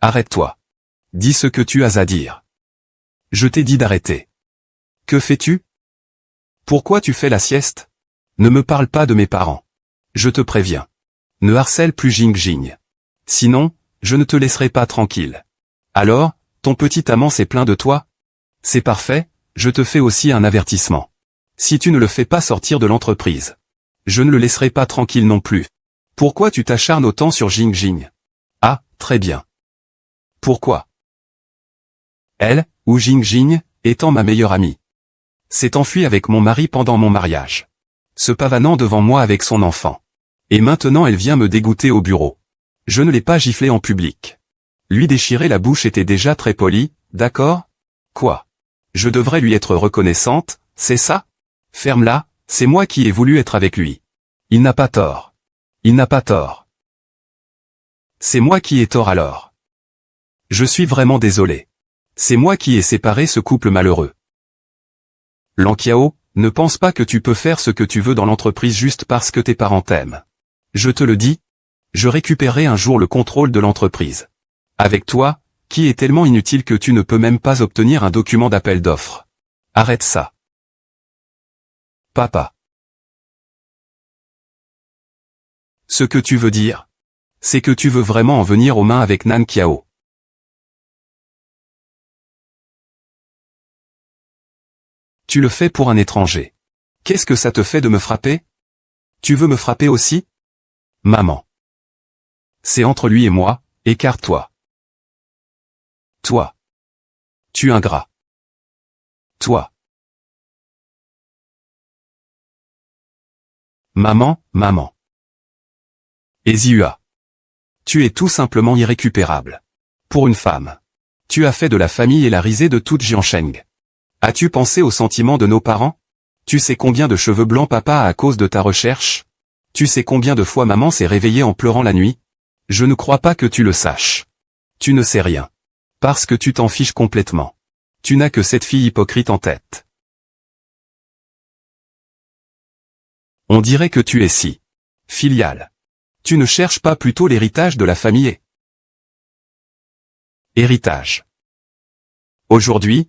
Arrête-toi. Dis ce que tu as à dire. Je t'ai dit d'arrêter. Que fais-tu? Pourquoi tu fais la sieste? Ne me parle pas de mes parents. Je te préviens. Ne harcèle plus Jing. Sinon, je ne te laisserai pas tranquille. Alors, ton petit amant s'est plaint de toi? C'est parfait, je te fais aussi un avertissement. Si tu ne le fais pas sortir de l'entreprise, je ne le laisserai pas tranquille non plus. Pourquoi tu t'acharnes autant sur Jing? Ah, très bien. Pourquoi? Elle, ou Jing, étant ma meilleure amie, s'est enfuie avec mon mari pendant mon mariage, se pavanant devant moi avec son enfant. Et maintenant elle vient me dégoûter au bureau. Je ne l'ai pas giflé en public. Lui déchirer la bouche était déjà très poli, d'accord? Quoi? Je devrais lui être reconnaissante, c'est ça? Ferme-la, c'est moi qui ai voulu être avec lui. Il n'a pas tort. Il n'a pas tort. C'est moi qui ai tort alors. Je suis vraiment désolé. C'est moi qui ai séparé ce couple malheureux. Lankiao, ne pense pas que tu peux faire ce que tu veux dans l'entreprise juste parce que tes parents t'aiment. Je te le dis, je récupérerai un jour le contrôle de l'entreprise. Avec toi, qui est tellement inutile que tu ne peux même pas obtenir un document d'appel d'offres. Arrête ça. Papa. Ce que tu veux dire, c'est que tu veux vraiment en venir aux mains avec Nan Kiao. Tu le fais pour un étranger. Qu'est-ce que ça te fait de me frapper? Tu veux me frapper aussi? Maman. C'est entre lui et moi, écarte-toi. Toi. Tu ingrat. Toi. Maman. Ezua. Tu es tout simplement irrécupérable. Pour une femme. Tu as fait de la famille et la risée de toute Jiansheng. As-tu pensé aux sentiments de nos parents? Tu sais combien de cheveux blancs papa a à cause de ta recherche? Tu sais combien de fois maman s'est réveillée en pleurant la nuit? Je ne crois pas que tu le saches. Tu ne sais rien. Parce que tu t'en fiches complètement. Tu n'as que cette fille hypocrite en tête. On dirait que tu es si filial. Tu ne cherches pas plutôt l'héritage de la famille? Héritage. Aujourd'hui,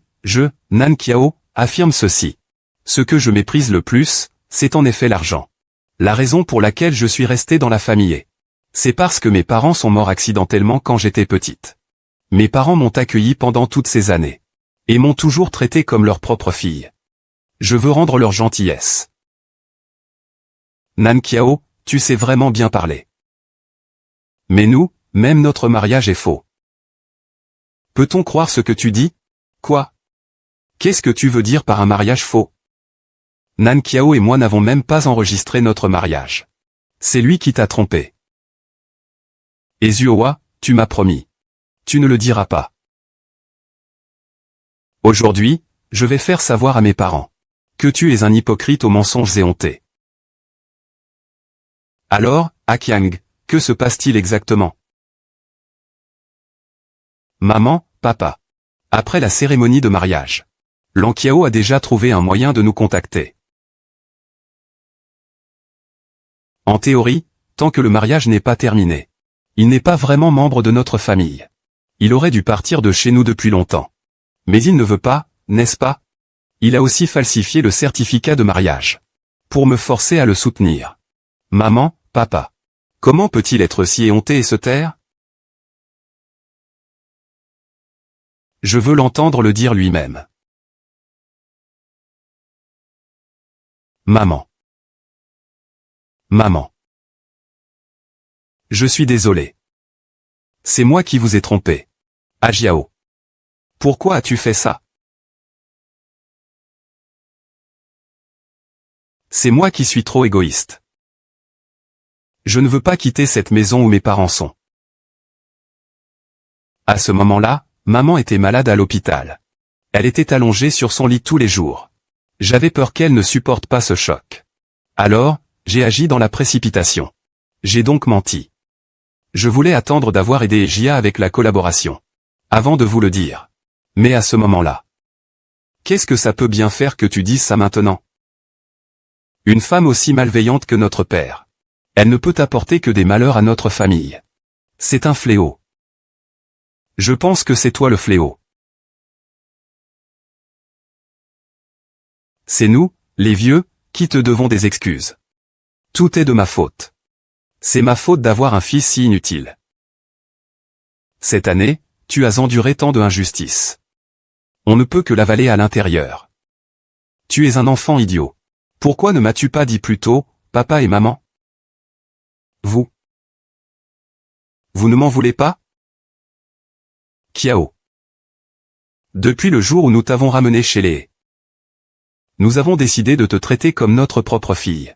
Nan Kiao, affirme ceci. Ce que je méprise le plus, c'est en effet l'argent. La raison pour laquelle je suis resté dans la famille. C'est parce que mes parents sont morts accidentellement quand j'étais petite. Mes parents m'ont accueilli pendant toutes ces années. Et m'ont toujours traité comme leur propre fille. Je veux rendre leur gentillesse. Nan Kiao, tu sais vraiment bien parler. Mais nous, même notre mariage est faux. Peut-on croire ce que tu dis? Quoi? Qu'est-ce que tu veux dire par un mariage faux? Nan Kiao et moi n'avons même pas enregistré notre mariage. C'est lui qui t'a trompé. Ezuowa, tu m'as promis. Tu ne le diras pas. Aujourd'hui, je vais faire savoir à mes parents que tu es un hypocrite aux mensonges éhontés. Alors, Akiang, que se passe-t-il exactement? Maman, papa. Après la cérémonie de mariage, Lankiao a déjà trouvé un moyen de nous contacter. En théorie, tant que le mariage n'est pas terminé, il n'est pas vraiment membre de notre famille. Il aurait dû partir de chez nous depuis longtemps. Mais il ne veut pas, n'est-ce pas? Il a aussi falsifié le certificat de mariage. Pour me forcer à le soutenir. Maman, papa. Comment peut-il être si éhonté et se taire? Je veux l'entendre le dire lui-même. Maman. Maman. Je suis désolé. C'est moi qui vous ai trompé. Ajiao. Pourquoi as-tu fait ça? C'est moi qui suis trop égoïste. Je ne veux pas quitter cette maison où mes parents sont. À ce moment-là, maman était malade à l'hôpital. Elle était allongée sur son lit tous les jours. J'avais peur qu'elle ne supporte pas ce choc. Alors, j'ai agi dans la précipitation. J'ai donc menti. Je voulais attendre d'avoir aidé Jia avec la collaboration. Avant de vous le dire. Mais à ce moment-là. Qu'est-ce que ça peut bien faire que tu dises ça maintenant? Une femme aussi malveillante que notre père. Elle ne peut apporter que des malheurs à notre famille. C'est un fléau. Je pense que c'est toi le fléau. C'est nous, les vieux, qui te devons des excuses. Tout est de ma faute. C'est ma faute d'avoir un fils si inutile. Cette année, tu as enduré tant de injustices. On ne peut que l'avaler à l'intérieur. Tu es un enfant idiot. Pourquoi ne m'as-tu pas dit plus tôt, papa et maman? Vous ne m'en voulez pas? Kiao. Depuis le jour où nous t'avons ramené chez les... Nous avons décidé de te traiter comme notre propre fille.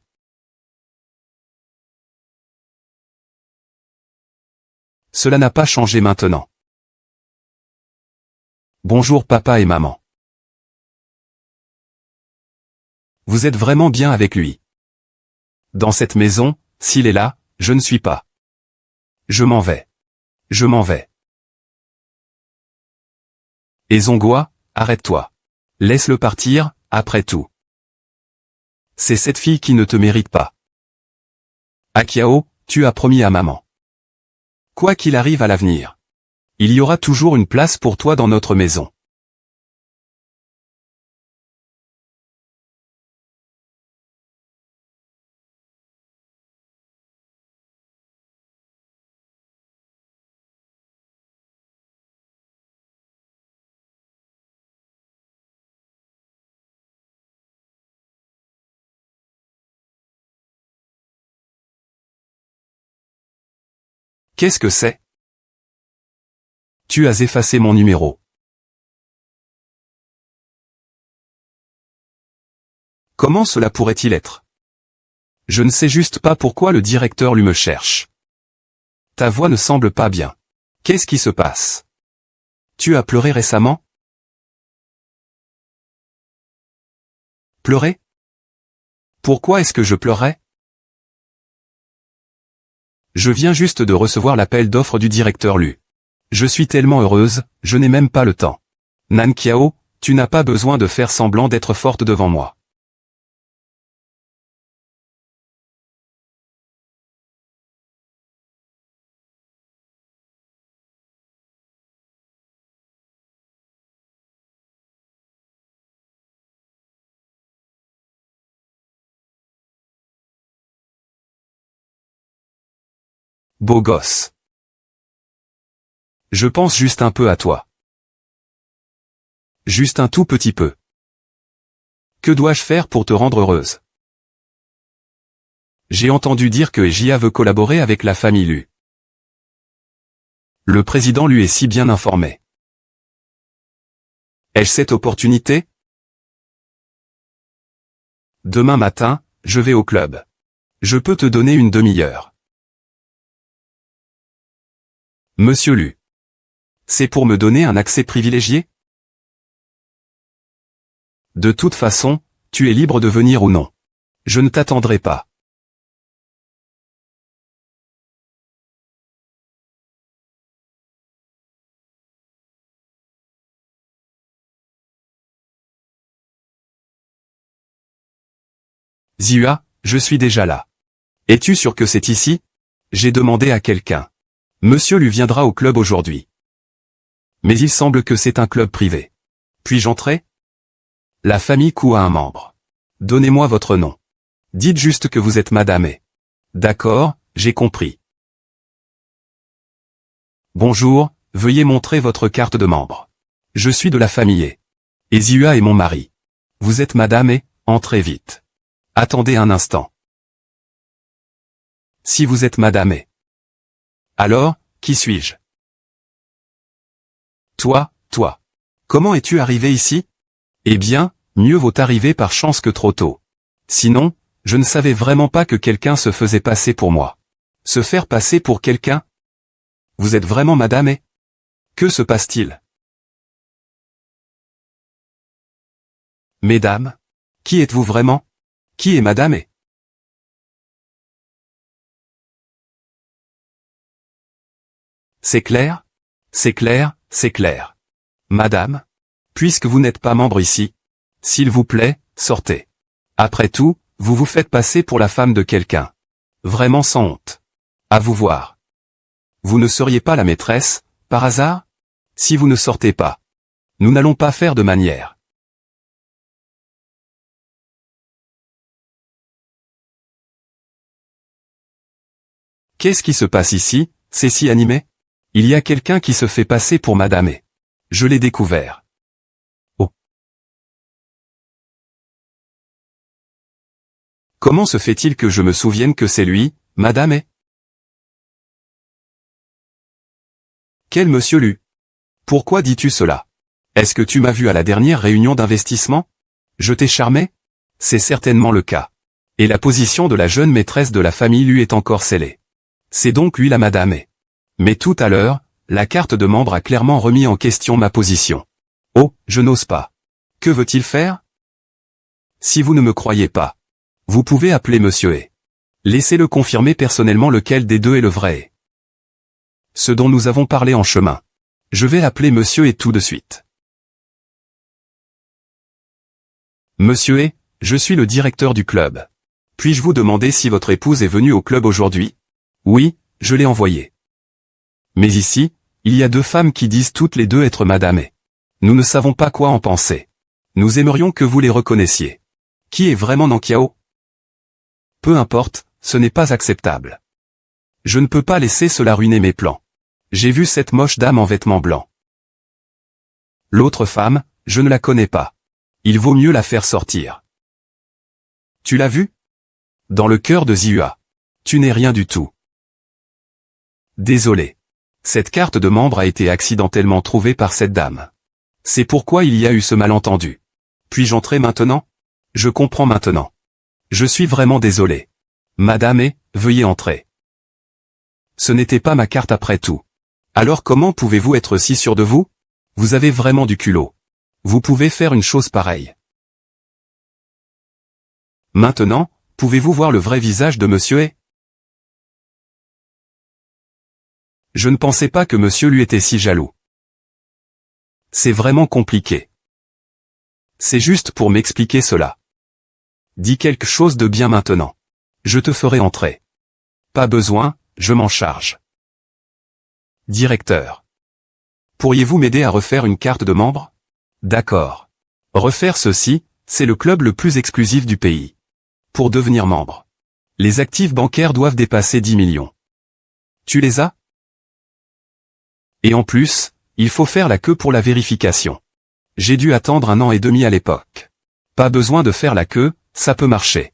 Cela n'a pas changé maintenant. Bonjour papa et maman. Vous êtes vraiment bien avec lui. Dans cette maison, s'il est là, je ne suis pas. Je m'en vais. Je m'en vais. Et Zongwa, arrête-toi. Laisse-le partir, après tout. C'est cette fille qui ne te mérite pas. Akiao, tu as promis à maman. Quoi qu'il arrive à l'avenir, il y aura toujours une place pour toi dans notre maison. Qu'est-ce que c'est? Tu as effacé mon numéro. Comment cela pourrait-il être? Je ne sais juste pas pourquoi le directeur lui me cherche. Ta voix ne semble pas bien. Qu'est-ce qui se passe? Tu as pleuré récemment? Pleurer? Pourquoi est-ce que je pleurais? Je viens juste de recevoir l'appel d'offre du directeur Lu. Je suis tellement heureuse, je n'ai même pas le temps. Nankiao, tu n'as pas besoin de faire semblant d'être forte devant moi. Beau gosse. Je pense juste un peu à toi. Juste un tout petit peu. Que dois-je faire pour te rendre heureuse? J'ai entendu dire que Jia veut collaborer avec la famille Lu. Le président lui est si bien informé. Ai-je cette opportunité? Demain matin, je vais au club. Je peux te donner une demi-heure. Monsieur Lu. C'est pour me donner un accès privilégié? De toute façon, tu es libre de venir ou non. Je ne t'attendrai pas. Zihua, je suis déjà là. Es-tu sûr que c'est ici? J'ai demandé à quelqu'un. Monsieur Lu viendra au club aujourd'hui. Mais il semble que c'est un club privé. Puis-je entrer? La famille Ku a un membre. Donnez-moi votre nom. Dites juste que vous êtes madame et... D'accord, j'ai compris. Bonjour, veuillez montrer votre carte de membre. Je suis de la famille et Zihua est mon mari. Vous êtes madame et... Entrez vite. Attendez un instant. Si vous êtes madame et... Alors, qui suis-je? Toi. Comment es-tu arrivé ici? Eh bien, mieux vaut arriver par chance que trop tôt. Sinon, je ne savais vraiment pas que quelqu'un se faisait passer pour moi. Se faire passer pour quelqu'un? Vous êtes vraiment madame et... Que se passe-t-il? Mesdames? Qui êtes-vous vraiment? Qui est madame et... C'est clair? C'est clair, c'est clair. Madame? Puisque vous n'êtes pas membre ici, s'il vous plaît, sortez. Après tout, vous vous faites passer pour la femme de quelqu'un. Vraiment sans honte. À vous voir. Vous ne seriez pas la maîtresse, par hasard? Si vous ne sortez pas, nous n'allons pas faire de manière. Qu'est-ce qui se passe ici? C'est si animé? Il y a quelqu'un qui se fait passer pour madame et... Je l'ai découvert. Oh. Comment se fait-il que je me souvienne que c'est lui, madame et... Quel monsieur Lu? Pourquoi dis-tu cela? Est-ce que tu m'as vu à la dernière réunion d'investissement? Je t'ai charmé? C'est certainement le cas. Et la position de la jeune maîtresse de la famille lui est encore scellée. C'est donc lui la madame et. Mais tout à l'heure, la carte de membre a clairement remis en question ma position. Oh, je n'ose pas. Que veut-il faire? Si vous ne me croyez pas, vous pouvez appeler monsieur et. Laissez-le confirmer personnellement lequel des deux est le vrai. Ce dont nous avons parlé en chemin. Je vais appeler monsieur et tout de suite. Monsieur et, je suis le directeur du club. Puis-je vous demander si votre épouse est venue au club aujourd'hui? Oui, je l'ai envoyée. Mais ici, il y a deux femmes qui disent toutes les deux être madame et. Nous ne savons pas quoi en penser. Nous aimerions que vous les reconnaissiez. Qui est vraiment Nankiao? Peu importe, ce n'est pas acceptable. Je ne peux pas laisser cela ruiner mes plans. J'ai vu cette moche dame en vêtements blancs. L'autre femme, je ne la connais pas. Il vaut mieux la faire sortir. Tu l'as vue? Dans le cœur de Zihua. Tu n'es rien du tout. Désolé. Cette carte de membre a été accidentellement trouvée par cette dame. C'est pourquoi il y a eu ce malentendu. Puis-je entrer maintenant? Je comprends maintenant. Je suis vraiment désolé. Madame et, veuillez entrer. Ce n'était pas ma carte après tout. Alors comment pouvez-vous être si sûr de vous? Vous avez vraiment du culot. Vous pouvez faire une chose pareille. Maintenant, pouvez-vous voir le vrai visage de monsieur et? Je ne pensais pas que monsieur lui était si jaloux. C'est vraiment compliqué. C'est juste pour m'expliquer cela. Dis quelque chose de bien maintenant. Je te ferai entrer. Pas besoin, je m'en charge. Directeur. Pourriez-vous m'aider à refaire une carte de membre? D'accord. Refaire ceci, c'est le club le plus exclusif du pays. Pour devenir membre, les actifs bancaires doivent dépasser 10 millions. Tu les as? Et en plus, il faut faire la queue pour la vérification. J'ai dû attendre 1 an et demi à l'époque. Pas besoin de faire la queue, ça peut marcher.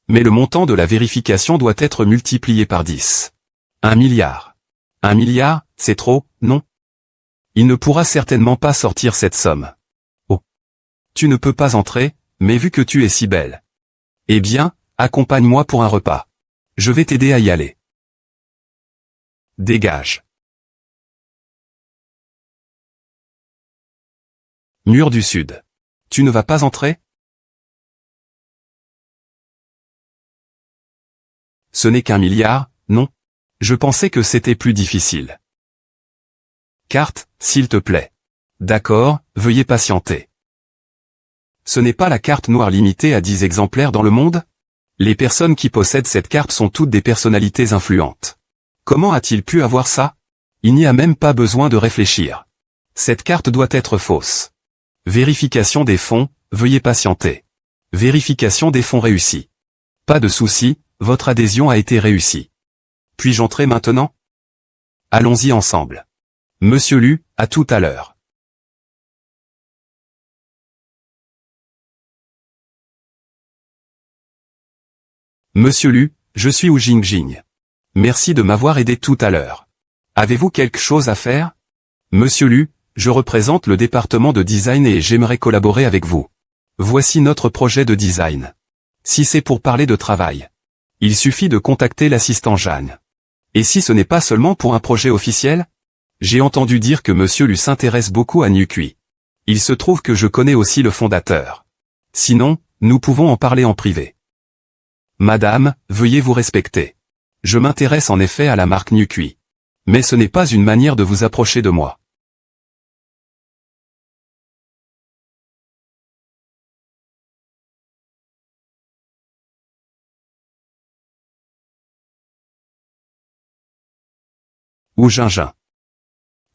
Mais le montant de la vérification doit être multiplié par 10. 1 milliard. 1 milliard, c'est trop, non? Il ne pourra certainement pas sortir cette somme. Oh. Tu ne peux pas entrer, mais vu que tu es si belle. Eh bien, accompagne-moi pour un repas. Je vais t'aider à y aller. Dégage. Mur du Sud. Tu ne vas pas entrer? Ce n'est qu'1 milliard, non? Je pensais que c'était plus difficile. Carte, s'il te plaît. D'accord, veuillez patienter. Ce n'est pas la carte noire limitée à 10 exemplaires dans le monde? Les personnes qui possèdent cette carte sont toutes des personnalités influentes. Comment a-t-il pu avoir ça? Il n'y a même pas besoin de réfléchir. Cette carte doit être fausse. Vérification des fonds, veuillez patienter. Vérification des fonds réussie. Pas de souci, votre adhésion a été réussie. Puis-je entrer maintenant? Allons-y ensemble. Monsieur Lu, à tout à l'heure. Monsieur Lu, je suis Wu Jingjing. Merci de m'avoir aidé tout à l'heure. Avez-vous quelque chose à faire? Monsieur Lu, je représente le département de design et j'aimerais collaborer avec vous. Voici notre projet de design. Si c'est pour parler de travail, il suffit de contacter l'assistant Jeanne. Et si ce n'est pas seulement pour un projet officiel? J'ai entendu dire que Monsieur Lu s'intéresse beaucoup à NuQui. Il se trouve que je connais aussi le fondateur. Sinon, nous pouvons en parler en privé. Madame, veuillez vous respecter. Je m'intéresse en effet à la marque NuQui. Mais ce n'est pas une manière de vous approcher de moi. Ou Gingin.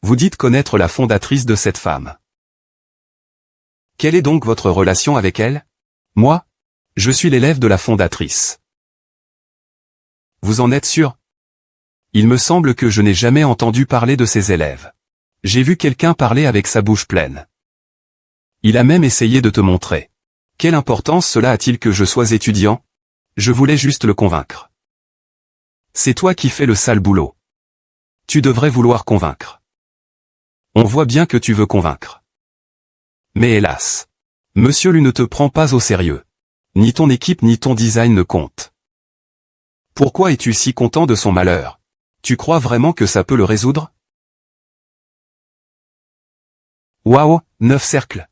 Vous dites connaître la fondatrice de cette femme. Quelle est donc votre relation avec elle? Moi? Je suis l'élève de la fondatrice. Vous en êtes sûr? Il me semble que je n'ai jamais entendu parler de ses élèves. J'ai vu quelqu'un parler avec sa bouche pleine. Il a même essayé de te montrer. Quelle importance cela a-t-il que je sois étudiant? Je voulais juste le convaincre. C'est toi qui fais le sale boulot. Tu devrais vouloir convaincre. On voit bien que tu veux convaincre. Mais hélas. Monsieur Lu ne te prend pas au sérieux. Ni ton équipe ni ton design ne comptent. Pourquoi es-tu si content de son malheur? Tu crois vraiment que ça peut le résoudre? Waouh, 9 cercles.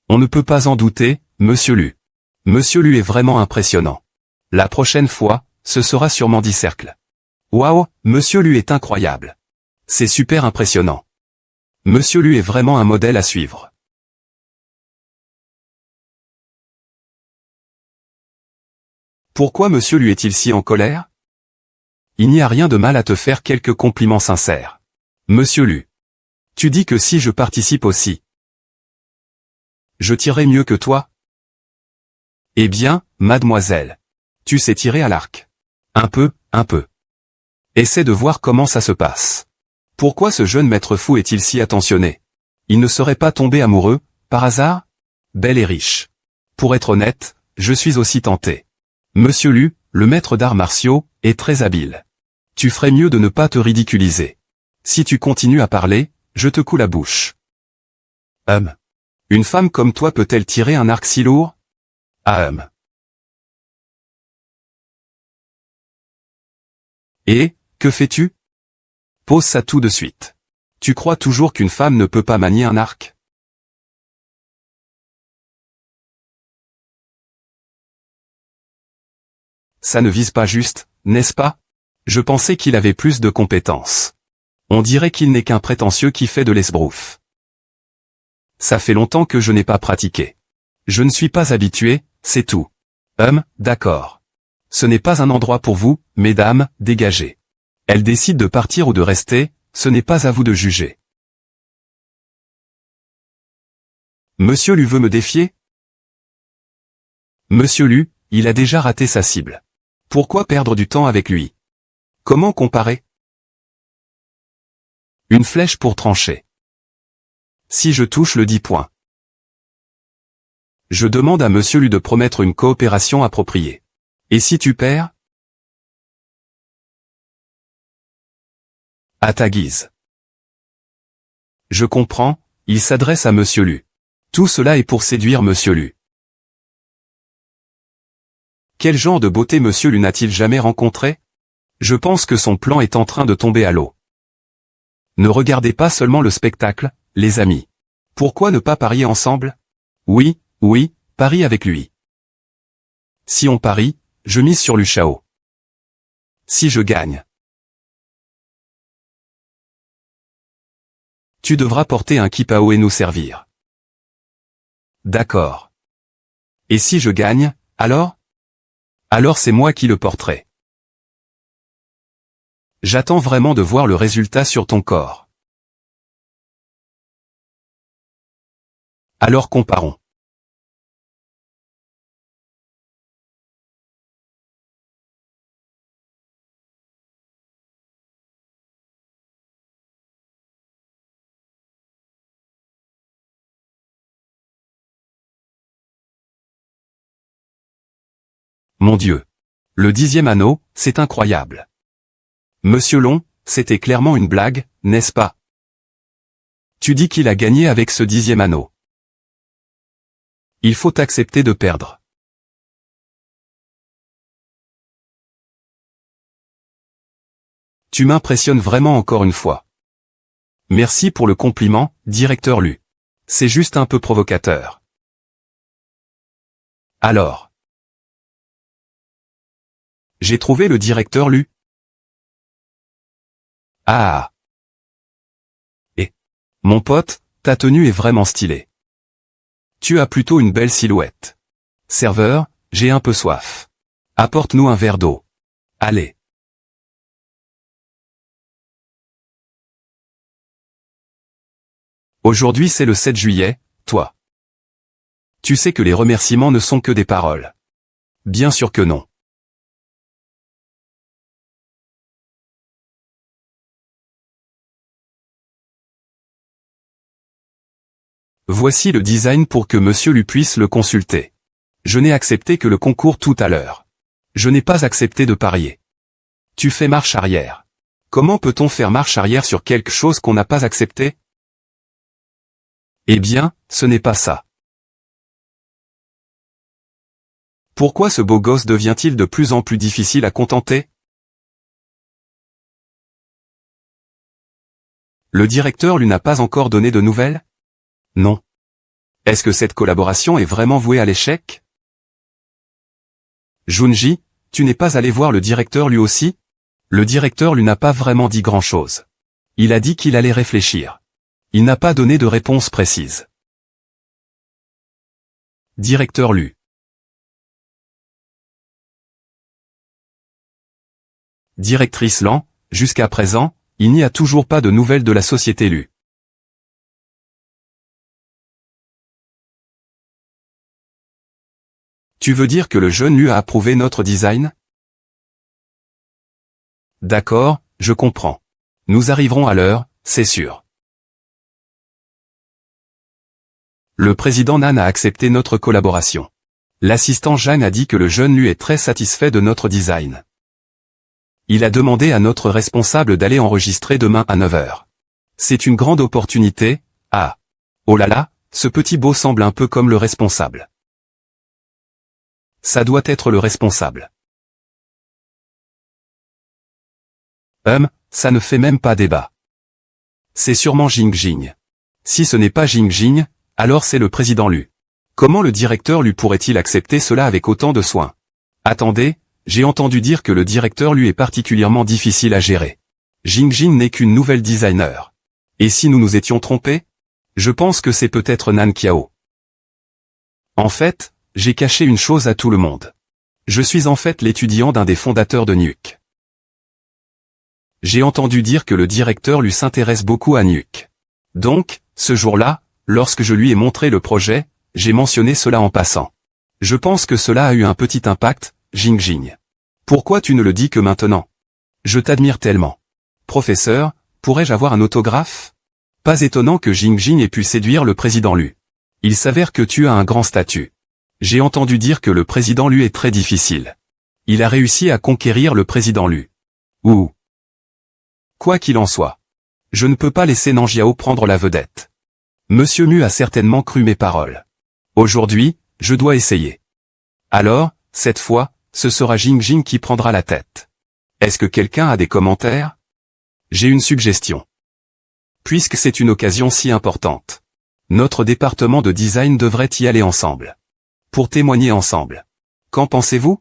On ne peut pas en douter, Monsieur Lu. Monsieur Lu est vraiment impressionnant. La prochaine fois, ce sera sûrement 10 cercles. Waouh, Monsieur Lu est incroyable. C'est super impressionnant. Monsieur Lu est vraiment un modèle à suivre. Pourquoi Monsieur Lu est-il si en colère? Il n'y a rien de mal à te faire quelques compliments sincères. Monsieur Lu. Tu dis que si je participe aussi, je tirerai mieux que toi? Eh bien, mademoiselle. Tu sais tirer à l'arc. Un peu. Essaie de voir comment ça se passe. Pourquoi ce jeune maître fou est-il si attentionné? Il ne serait pas tombé amoureux, par hasard? Belle et riche. Pour être honnête, je suis aussi tenté. Monsieur Lu, le maître d'arts martiaux, est très habile. Tu ferais mieux de ne pas te ridiculiser. Si tu continues à parler, je te coule la bouche. Une femme comme toi peut-elle tirer un arc si lourd? Et, que fais-tu? Pose ça tout de suite. Tu crois toujours qu'une femme ne peut pas manier un arc? Ça ne vise pas juste, n'est-ce pas? Je pensais qu'il avait plus de compétences. On dirait qu'il n'est qu'un prétentieux qui fait de l'esbrouf. Ça fait longtemps que je n'ai pas pratiqué. Je ne suis pas habitué, c'est tout. D'accord. Ce n'est pas un endroit pour vous, mesdames, dégagez. Elle décide de partir ou de rester, ce n'est pas à vous de juger. Monsieur Lu veut me défier? Monsieur Lu, il a déjà raté sa cible. Pourquoi perdre du temps avec lui? Comment comparer? Une flèche pour trancher. Si je touche le 10 points. Je demande à Monsieur Lu de promettre une coopération appropriée. Et si tu perds? À ta guise. Je comprends, il s'adresse à Monsieur Lu. Tout cela est pour séduire Monsieur Lu. Quel genre de beauté Monsieur Lu n'a-t-il jamais rencontré? Je pense que son plan est en train de tomber à l'eau. Ne regardez pas seulement le spectacle, les amis. Pourquoi ne pas parier ensemble? Oui, parie avec lui. Si on parie, je mise sur Lu Shao. Si je gagne, tu devras porter un kipao et nous servir. D'accord. Et si je gagne, alors? Alors c'est moi qui le porterai. J'attends vraiment de voir le résultat sur ton corps. Alors comparons. Mon Dieu. Le 10e anneau, c'est incroyable. Monsieur Long, c'était clairement une blague, n'est-ce pas? Tu dis qu'il a gagné avec ce 10e anneau. Il faut accepter de perdre. Tu m'impressionnes vraiment encore une fois. Merci pour le compliment, directeur Lu. C'est juste un peu provocateur. Alors. J'ai trouvé le directeur Lu. Ah. Et. Mon pote, ta tenue est vraiment stylée. Tu as plutôt une belle silhouette. Serveur, j'ai un peu soif. Apporte-nous un verre d'eau. Allez. Aujourd'hui c'est le 7 juillet, toi. Tu sais que les remerciements ne sont que des paroles. Bien sûr que non. Voici le design pour que Monsieur Lu puisse le consulter. Je n'ai accepté que le concours tout à l'heure. Je n'ai pas accepté de parier. Tu fais marche arrière. Comment peut-on faire marche arrière sur quelque chose qu'on n'a pas accepté? Eh bien, ce n'est pas ça. Pourquoi ce beau gosse devient-il de plus en plus difficile à contenter? Le directeur lui n'a pas encore donné de nouvelles? Non. Est-ce que cette collaboration est vraiment vouée à l'échec? Junji, tu n'es pas allé voir le directeur lui aussi? Le directeur lui n'a pas vraiment dit grand-chose. Il a dit qu'il allait réfléchir. Il n'a pas donné de réponse précise. Directeur Lu. Directrice Lan, jusqu'à présent, il n'y a toujours pas de nouvelles de la société Lu. Tu veux dire que le jeune Lu a approuvé notre design? D'accord, je comprends. Nous arriverons à l'heure, c'est sûr. Le président Nan a accepté notre collaboration. L'assistant Jeanne a dit que le jeune Lu est très satisfait de notre design. Il a demandé à notre responsable d'aller enregistrer demain à 9 h. C'est une grande opportunité, ah. Oh là là, ce petit beau semble un peu comme le responsable. Ça doit être le responsable. Ça ne fait même pas débat. C'est sûrement Jing Jing. Si ce n'est pas Jing Jing, alors c'est le président Lu. Comment le directeur Lu pourrait-il accepter cela avec autant de soin? Attendez, j'ai entendu dire que le directeur Lu est particulièrement difficile à gérer. Jing Jing n'est qu'une nouvelle designer. Et si nous nous étions trompés? Je pense que c'est peut-être Nan Qiao. En fait, j'ai caché une chose à tout le monde. Je suis en fait l'étudiant d'un des fondateurs de Nuke. J'ai entendu dire que le directeur Lu s'intéresse beaucoup à Nuke. Donc, ce jour-là, lorsque je lui ai montré le projet, j'ai mentionné cela en passant. Je pense que cela a eu un petit impact, Jing Jing. Pourquoi tu ne le dis que maintenant? Je t'admire tellement. Professeur, pourrais-je avoir un autographe? Pas étonnant que Jing Jing ait pu séduire le président Lu. Il s'avère que tu as un grand statut. J'ai entendu dire que le président Lu est très difficile. Il a réussi à conquérir le président Lu. Ouh. Quoi qu'il en soit. Je ne peux pas laisser Nanjiao prendre la vedette. Monsieur Mu a certainement cru mes paroles. Aujourd'hui, je dois essayer. Alors, cette fois, ce sera Jing Jing qui prendra la tête. Est-ce que quelqu'un a des commentaires? J'ai une suggestion. Puisque c'est une occasion si importante. Notre département de design devrait y aller ensemble. Pour témoigner ensemble. Qu'en pensez-vous?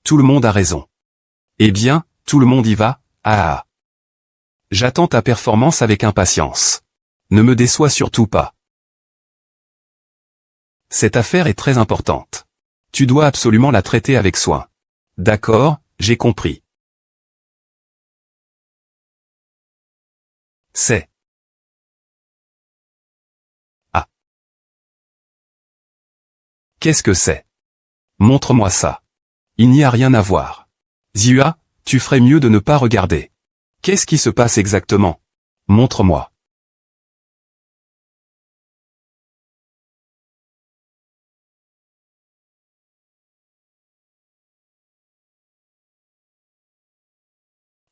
Tout le monde a raison. Eh bien, tout le monde y va, ah. J'attends ta performance avec impatience. Ne me déçois surtout pas. Cette affaire est très importante. Tu dois absolument la traiter avec soin. D'accord, j'ai compris. C'est. Ah. Qu'est-ce que c'est? Montre-moi ça. Il n'y a rien à voir. Zhua, tu ferais mieux de ne pas regarder. Qu'est-ce qui se passe exactement? Montre-moi.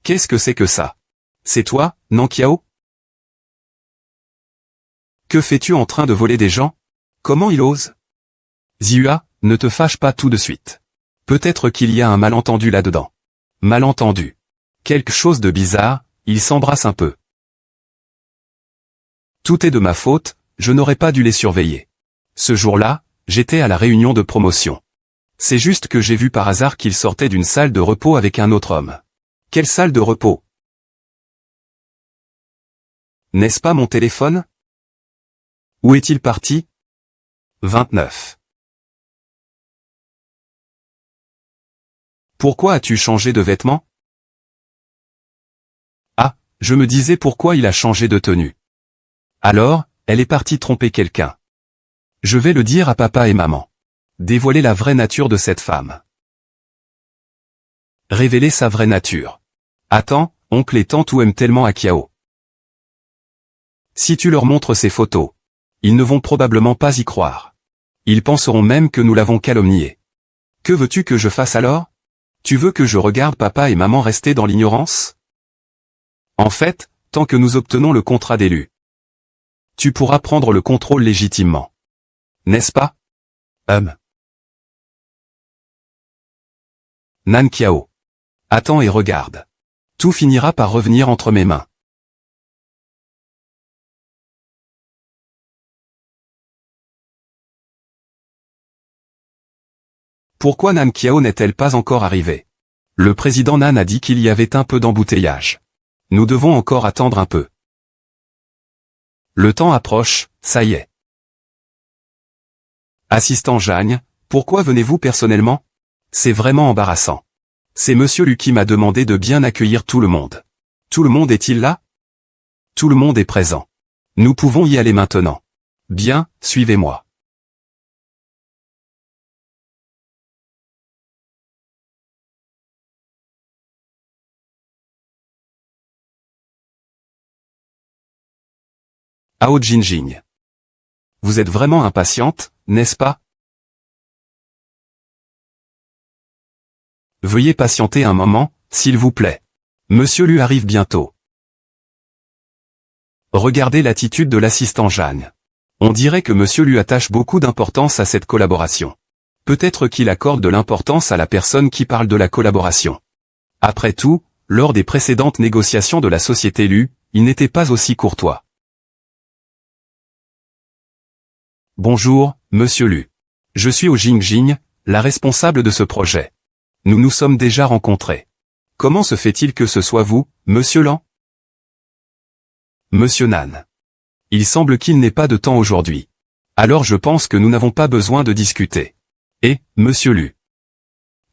Qu'est-ce que c'est que ça? C'est toi, Nanqiao? Que fais-tu en train de voler des gens? Comment il ose? Zhua, ne te fâche pas tout de suite. Peut-être qu'il y a un malentendu là-dedans. Malentendu. Quelque chose de bizarre, ils s'embrassent un peu. Tout est de ma faute, je n'aurais pas dû les surveiller. Ce jour-là, j'étais à la réunion de promotion. C'est juste que j'ai vu par hasard qu'ils sortaient d'une salle de repos avec un autre homme. Quelle salle de repos? N'est-ce pas mon téléphone? Où est-il parti? 29. Pourquoi as-tu changé de vêtements? Ah, je me disais pourquoi il a changé de tenue. Alors, elle est partie tromper quelqu'un. Je vais le dire à papa et maman. Dévoiler la vraie nature de cette femme. Révéler sa vraie nature. Attends, oncle et tante aiment tellement Akiao. Si tu leur montres ces photos, ils ne vont probablement pas y croire. Ils penseront même que nous l'avons calomnié. Que veux-tu que je fasse alors? Tu veux que je regarde papa et maman rester dans l'ignorance? En fait, tant que nous obtenons le contrat d'élu, tu pourras prendre le contrôle légitimement. N'est-ce pas? Nan Qiao. Attends et regarde. Tout finira par revenir entre mes mains. Pourquoi Nan Qiao n'est-elle pas encore arrivée? Le président Nan a dit qu'il y avait un peu d'embouteillage. Nous devons encore attendre un peu. Le temps approche, ça y est. Assistant Jagne, pourquoi venez-vous personnellement? C'est vraiment embarrassant. C'est Monsieur Lu qui m'a demandé de bien accueillir tout le monde. Tout le monde est-il là? Tout le monde est présent. Nous pouvons y aller maintenant. Bien, suivez-moi. Hao Jinjing. Vous êtes vraiment impatiente, n'est-ce pas? Veuillez patienter un moment, s'il vous plaît. Monsieur Lu arrive bientôt. Regardez l'attitude de l'assistant Jagne. On dirait que Monsieur Lu attache beaucoup d'importance à cette collaboration. Peut-être qu'il accorde de l'importance à la personne qui parle de la collaboration. Après tout, lors des précédentes négociations de la société Lu, il n'était pas aussi courtois. Bonjour, Monsieur Lu. Je suis Hao Jingjing, la responsable de ce projet. Nous nous sommes déjà rencontrés. Comment se fait-il que ce soit vous, Monsieur Lan? Monsieur Nan. Il semble qu'il n'ait pas de temps aujourd'hui. Alors je pense que nous n'avons pas besoin de discuter. Et, Monsieur Lu.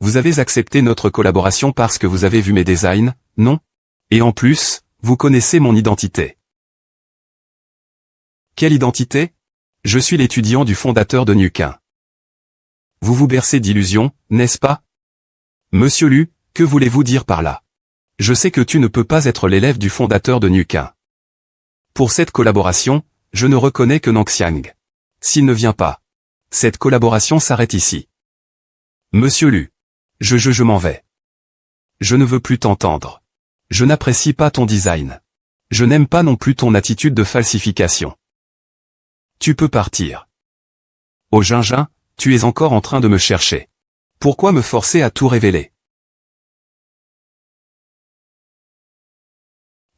Vous avez accepté notre collaboration parce que vous avez vu mes designs, non? Et en plus, vous connaissez mon identité. Quelle identité? Je suis l'étudiant du fondateur de Nukin. Vous vous bercez d'illusions, n'est-ce pas? Monsieur Lu, que voulez-vous dire par là? Je sais que tu ne peux pas être l'élève du fondateur de Nukin. Pour cette collaboration, je ne reconnais que Nangxiang. S'il ne vient pas, cette collaboration s'arrête ici. Monsieur Lu. Je m'en vais. Je ne veux plus t'entendre. Je n'apprécie pas ton design. Je n'aime pas non plus ton attitude de falsification. Tu peux partir. Hao Jingjing, tu es encore en train de me chercher. Pourquoi me forcer à tout révéler?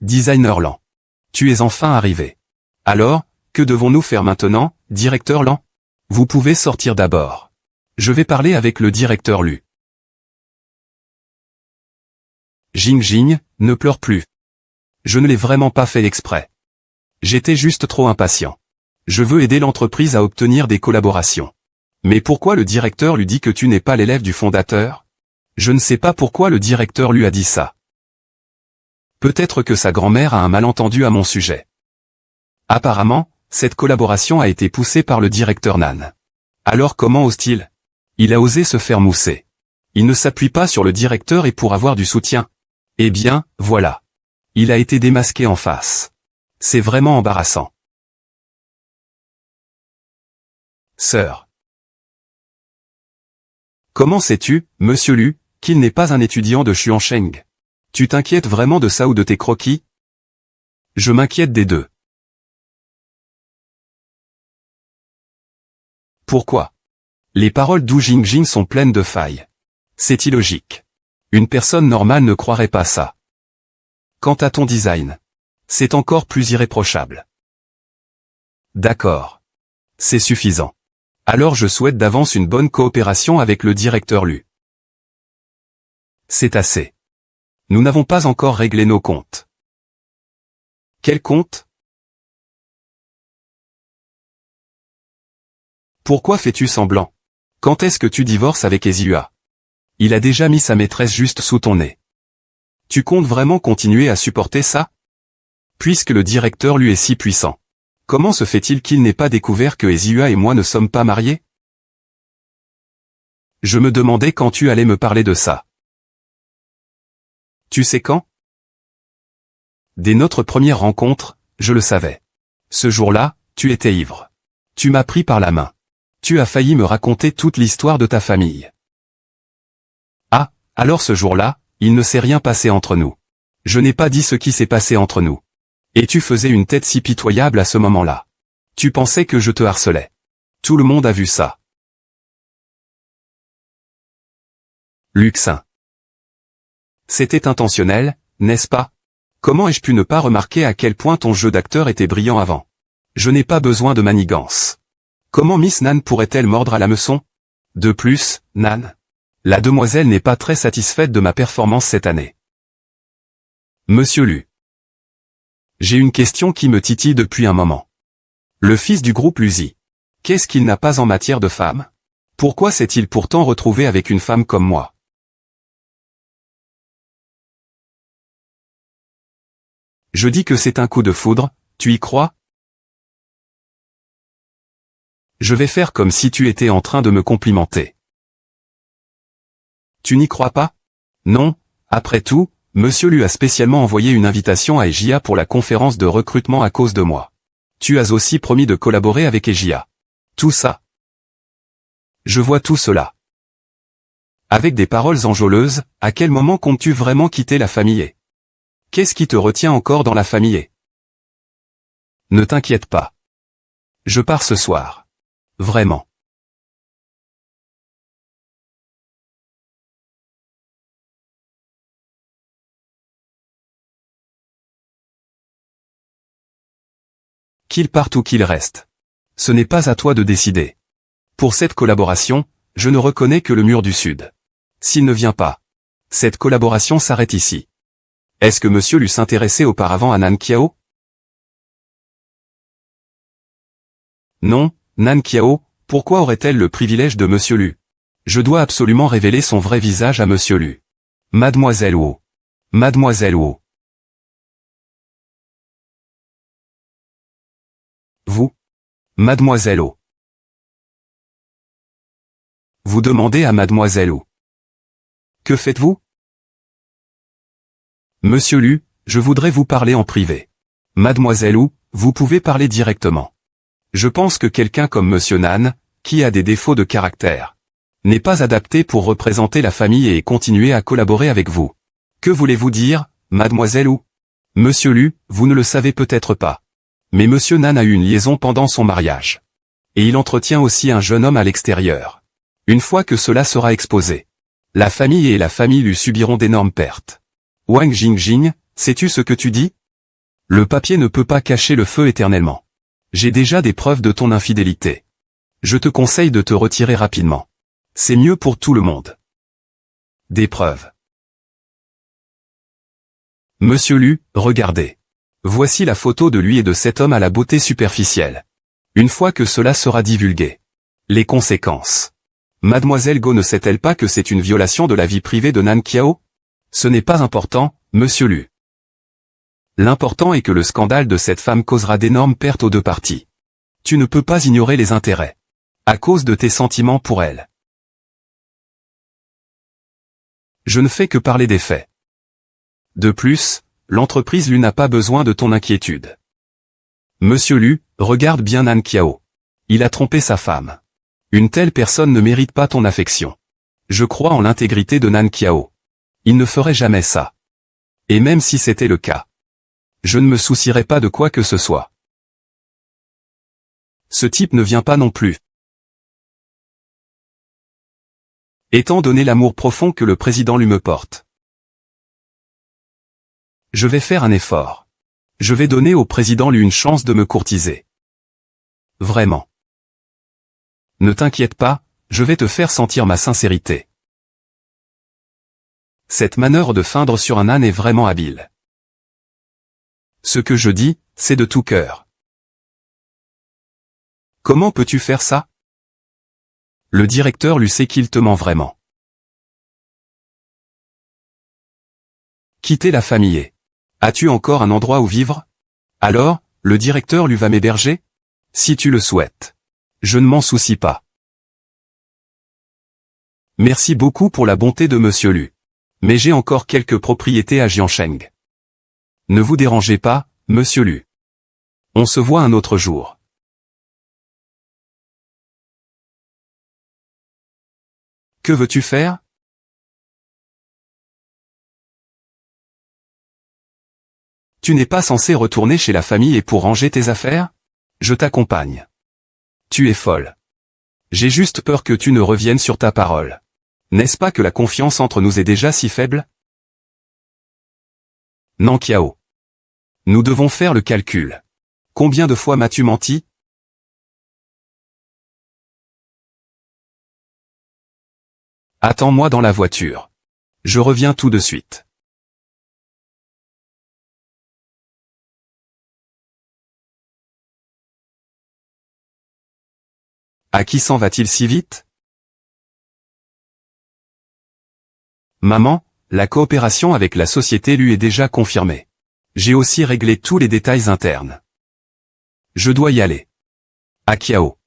Designer Lan. Tu es enfin arrivé. Alors, que devons-nous faire maintenant, directeur Lan? Vous pouvez sortir d'abord. Je vais parler avec le directeur Lu. Jingjing, ne pleure plus. Je ne l'ai vraiment pas fait exprès. J'étais juste trop impatient. Je veux aider l'entreprise à obtenir des collaborations. Mais pourquoi le directeur lui dit que tu n'es pas l'élève du fondateur? Je ne sais pas pourquoi le directeur lui a dit ça. Peut-être que sa grand-mère a un malentendu à mon sujet. Apparemment, cette collaboration a été poussée par le directeur Nan. Alors comment ose-t-il? Il a osé se faire mousser. Il ne s'appuie pas sur le directeur et pour avoir du soutien. Eh bien, voilà. Il a été démasqué en face. C'est vraiment embarrassant. Sœur. Comment sais-tu, Monsieur Lu, qu'il n'est pas un étudiant de Xuancheng? Tu t'inquiètes vraiment de ça ou de tes croquis? Je m'inquiète des deux. Pourquoi? Les paroles d'Hao Jingjing sont pleines de failles. C'est illogique. Une personne normale ne croirait pas ça. Quant à ton design, c'est encore plus irréprochable. D'accord. C'est suffisant. Alors je souhaite d'avance une bonne coopération avec le directeur Lu. C'est assez. Nous n'avons pas encore réglé nos comptes. Quels comptes? Pourquoi fais-tu semblant? Quand est-ce que tu divorces avec Ezihua? Il a déjà mis sa maîtresse juste sous ton nez. Tu comptes vraiment continuer à supporter ça? Puisque le directeur Lu est si puissant. Comment se fait-il qu'il n'ait pas découvert que Ezihua et moi ne sommes pas mariés? Je me demandais quand tu allais me parler de ça. Tu sais quand? Dès notre première rencontre, je le savais. Ce jour-là, tu étais ivre. Tu m'as pris par la main. Tu as failli me raconter toute l'histoire de ta famille. Ah, alors ce jour-là, il ne s'est rien passé entre nous. Je n'ai pas dit ce qui s'est passé entre nous. Et tu faisais une tête si pitoyable à ce moment-là. Tu pensais que je te harcelais. Tout le monde a vu ça. Luxin. C'était intentionnel, n'est-ce pas? Comment ai-je pu ne pas remarquer à quel point ton jeu d'acteur était brillant avant? Je n'ai pas besoin de manigance. Comment Miss Nan pourrait-elle mordre à l'hameçon? De plus, Nan, la demoiselle n'est pas très satisfaite de ma performance cette année. Monsieur Lu. J'ai une question qui me titille depuis un moment. Le fils du groupe Luzi. Qu'est-ce qu'il n'a pas en matière de femme? Pourquoi s'est-il pourtant retrouvé avec une femme comme moi? Je dis que c'est un coup de foudre, tu y crois? Je vais faire comme si tu étais en train de me complimenter. Tu n'y crois pas? Non, après tout, Monsieur Lu a spécialement envoyé une invitation à Egia pour la conférence de recrutement à cause de moi. Tu as aussi promis de collaborer avec Egia. Tout ça. Je vois tout cela. Avec des paroles enjôleuses, à quel moment comptes-tu vraiment quitter la famille? Qu'est-ce qui te retient encore dans la famille? Ne t'inquiète pas. Je pars ce soir. Vraiment. Qu'il parte ou qu'il reste. Ce n'est pas à toi de décider. Pour cette collaboration, je ne reconnais que le mur du Sud. S'il ne vient pas, cette collaboration s'arrête ici. Est-ce que Monsieur Lu s'intéressait auparavant à Nan Qiao? Non, Nan Qiao, pourquoi aurait-elle le privilège de Monsieur Lu? Je dois absolument révéler son vrai visage à Monsieur Lu. Mademoiselle Wu. Mademoiselle Wu. Vous? Mademoiselle Wu. Vous demandez à Mademoiselle Wu. Que faites-vous? Monsieur Lu, je voudrais vous parler en privé. Mademoiselle Wu, vous pouvez parler directement. Je pense que quelqu'un comme Monsieur Nan, qui a des défauts de caractère, n'est pas adapté pour représenter la famille et continuer à collaborer avec vous. Que voulez-vous dire, Mademoiselle Wu? Monsieur Lu, vous ne le savez peut-être pas. Mais Monsieur Nan a eu une liaison pendant son mariage. Et il entretient aussi un jeune homme à l'extérieur. Une fois que cela sera exposé, la famille et la famille Lu subiront d'énormes pertes. Wang Jingjing, sais-tu ce que tu dis? Le papier ne peut pas cacher le feu éternellement. J'ai déjà des preuves de ton infidélité. Je te conseille de te retirer rapidement. C'est mieux pour tout le monde. Des preuves. Monsieur Lu, regardez. Voici la photo de lui et de cet homme à la beauté superficielle. Une fois que cela sera divulgué. Les conséquences. Mademoiselle Go ne sait-elle pas que c'est une violation de la vie privée de Nan Qiao? Ce n'est pas important, Monsieur Lu. L'important est que le scandale de cette femme causera d'énormes pertes aux deux parties. Tu ne peux pas ignorer les intérêts. À cause de tes sentiments pour elle. Je ne fais que parler des faits. De plus, l'entreprise Lu n'a pas besoin de ton inquiétude. Monsieur Lu, regarde bien Nan Qiao. Il a trompé sa femme. Une telle personne ne mérite pas ton affection. Je crois en l'intégrité de Nan Qiao. Il ne ferait jamais ça. Et même si c'était le cas, je ne me soucierais pas de quoi que ce soit. Ce type ne vient pas non plus. Étant donné l'amour profond que le président Lu me porte, je vais faire un effort. Je vais donner au président Lu une chance de me courtiser. Vraiment. Ne t'inquiète pas, je vais te faire sentir ma sincérité. Cette manœuvre de feindre sur un âne est vraiment habile. Ce que je dis, c'est de tout cœur. Comment peux-tu faire ça? Le directeur Lu sait qu'il te ment vraiment. Quitter la famille. As-tu encore un endroit où vivre? Alors, le directeur Lu va m'héberger? Si tu le souhaites. Je ne m'en soucie pas. Merci beaucoup pour la bonté de Monsieur Lu. Mais j'ai encore quelques propriétés à Jiansheng. Ne vous dérangez pas, Monsieur Lu. On se voit un autre jour. Que veux-tu faire? Tu n'es pas censé retourner chez la famille et pour ranger tes affaires? Je t'accompagne. Tu es folle. J'ai juste peur que tu ne reviennes sur ta parole. N'est-ce pas que la confiance entre nous est déjà si faible? Non Kiao. Nous devons faire le calcul. Combien de fois m'as-tu menti? Attends-moi dans la voiture. Je reviens tout de suite. À qui s'en va-t-il si vite? Maman, la coopération avec la société lui est déjà confirmée. J'ai aussi réglé tous les détails internes. Je dois y aller. À Kiao.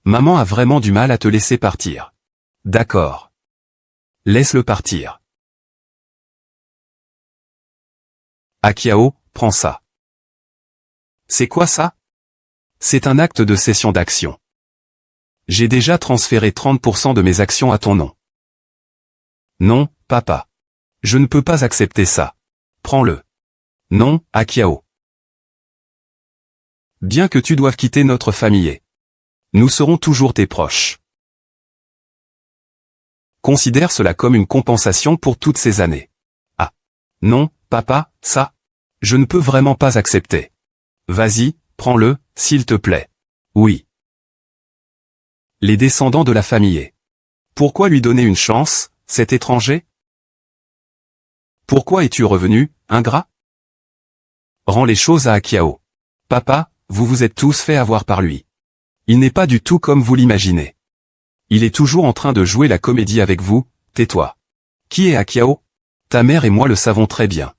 Maman a vraiment du mal à te laisser partir. D'accord. Laisse-le partir. À Kiao, prends ça. C'est quoi ça? C'est un acte de cession d'actions. J'ai déjà transféré 30% de mes actions à ton nom. Non, papa. Je ne peux pas accepter ça. Prends-le. Non, Akiao. Bien que tu doives quitter notre famille, nous serons toujours tes proches. Considère cela comme une compensation pour toutes ces années. Ah. Non, papa, ça. Je ne peux vraiment pas accepter. Vas-y, prends-le, s'il te plaît. Oui. Les descendants de la famille. Pourquoi lui donner une chance, cet étranger? Pourquoi es-tu revenu, ingrat? Rends les choses à Akiao. Papa, vous vous êtes tous fait avoir par lui. Il n'est pas du tout comme vous l'imaginez. Il est toujours en train de jouer la comédie avec vous, tais-toi. Qui est Akiao? Ta mère et moi le savons très bien.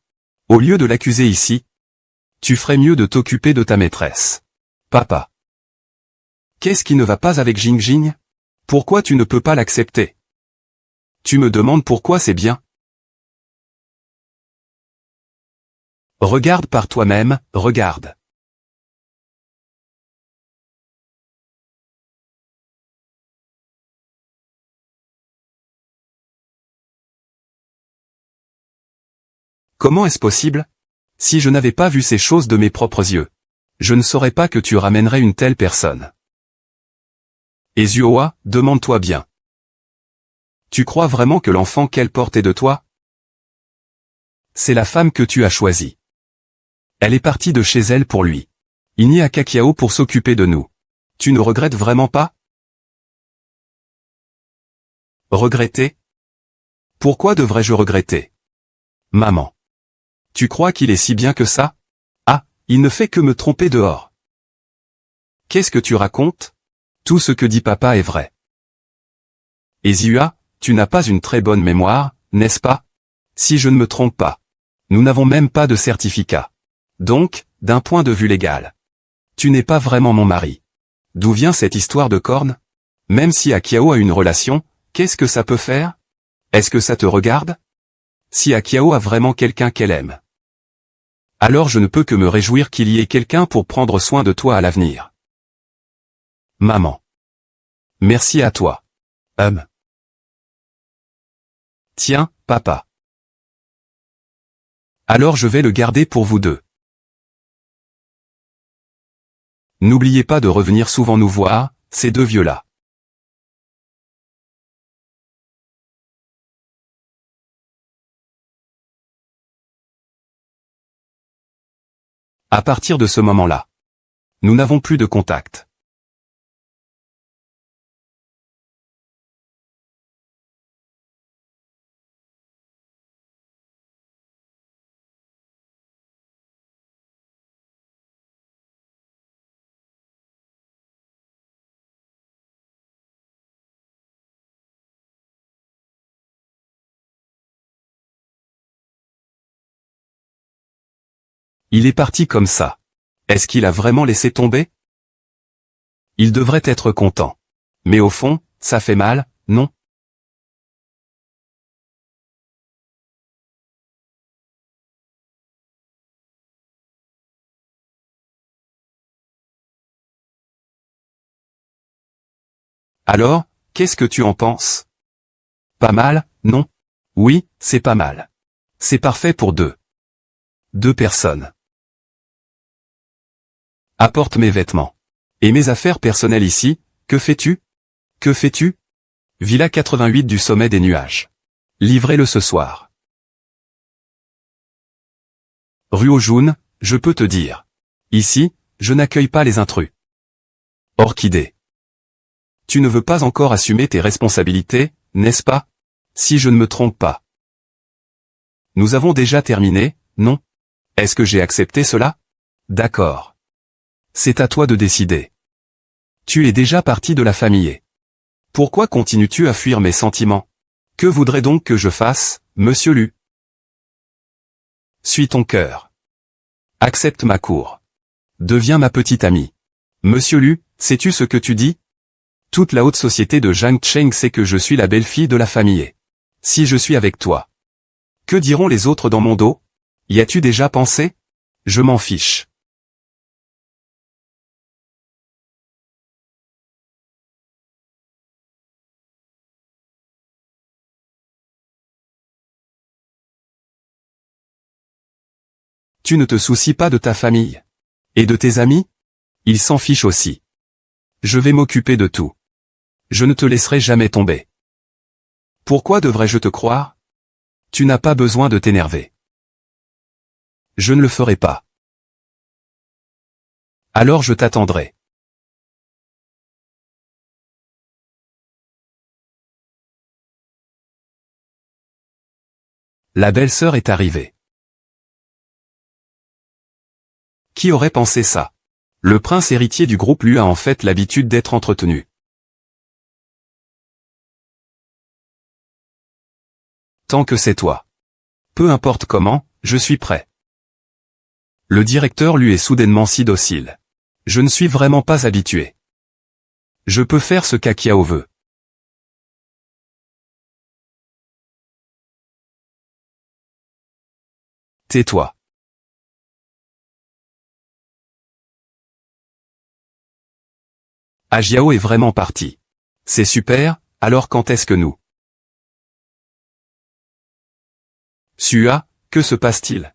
Au lieu de l'accuser ici, tu ferais mieux de t'occuper de ta maîtresse. Papa. Qu'est-ce qui ne va pas avec Jingjing? Pourquoi tu ne peux pas l'accepter? Tu me demandes pourquoi c'est bien? Regarde par toi-même, regarde. Comment est-ce possible? Si je n'avais pas vu ces choses de mes propres yeux, je ne saurais pas que tu ramènerais une telle personne. Ezuoa, demande-toi bien. Tu crois vraiment que l'enfant qu'elle porte est de toi? C'est la femme que tu as choisie. Elle est partie de chez elle pour lui. Il n'y a qu'Akiao pour s'occuper de nous. Tu ne regrettes vraiment pas? Regretter? Pourquoi devrais-je regretter? Maman. Tu crois qu'il est si bien que ça? Ah, il ne fait que me tromper dehors. Qu'est-ce que tu racontes? Tout ce que dit papa est vrai. Ezua, tu n'as pas une très bonne mémoire, n'est-ce pas? Si je ne me trompe pas. Nous n'avons même pas de certificat. Donc, d'un point de vue légal, tu n'es pas vraiment mon mari. D'où vient cette histoire de cornes? Même si Akiao a une relation, qu'est-ce que ça peut faire? Est-ce que ça te regarde? Si Akiao a vraiment quelqu'un qu'elle aime, alors je ne peux que me réjouir qu'il y ait quelqu'un pour prendre soin de toi à l'avenir. Maman. Merci à toi. Tiens, papa. Alors je vais le garder pour vous deux. N'oubliez pas de revenir souvent nous voir, ces deux vieux-là. À partir de ce moment-là, nous n'avons plus de contact. Il est parti comme ça. Est-ce qu'il a vraiment laissé tomber? Il devrait être content. Mais au fond, ça fait mal, non? Alors, qu'est-ce que tu en penses? Pas mal, non? Oui, c'est pas mal. C'est parfait pour deux. Deux personnes. Apporte mes vêtements. Et mes affaires personnelles ici, que fais-tu? Que fais-tu? Villa 88 du sommet des nuages. Livrez-le ce soir. Rue aux Jounes, je peux te dire. Ici, je n'accueille pas les intrus. Orchidée. Tu ne veux pas encore assumer tes responsabilités, n'est-ce pas? Si je ne me trompe pas. Nous avons déjà terminé, non? Est-ce que j'ai accepté cela? D'accord. C'est à toi de décider. Tu es déjà parti de la famille. Pourquoi continues-tu à fuir mes sentiments? Que voudrais donc que je fasse, monsieur Lu? Suis ton cœur. Accepte ma cour. Deviens ma petite amie. Monsieur Lu, sais-tu ce que tu dis? Toute la haute société de Jiang Cheng sait que je suis la belle-fille de la famille. Si je suis avec toi, que diront les autres dans mon dos? Y as-tu déjà pensé? Je m'en fiche. Tu ne te soucies pas de ta famille. Et de tes amis? Ils s'en fichent aussi. Je vais m'occuper de tout. Je ne te laisserai jamais tomber. Pourquoi devrais-je te croire? Tu n'as pas besoin de t'énerver. Je ne le ferai pas. Alors je t'attendrai. La belle-sœur est arrivée. Qui aurait pensé ça? Le prince héritier du groupe Lu a en fait l'habitude d'être entretenu. Tant que c'est toi. Peu importe comment, je suis prêt. Le directeur Lu est soudainement si docile. Je ne suis vraiment pas habitué. Je peux faire ce qu'Akiao veut. Tais-toi. Ajiao est vraiment parti. C'est super, alors quand est-ce que nous? Sua, que se passe-t-il?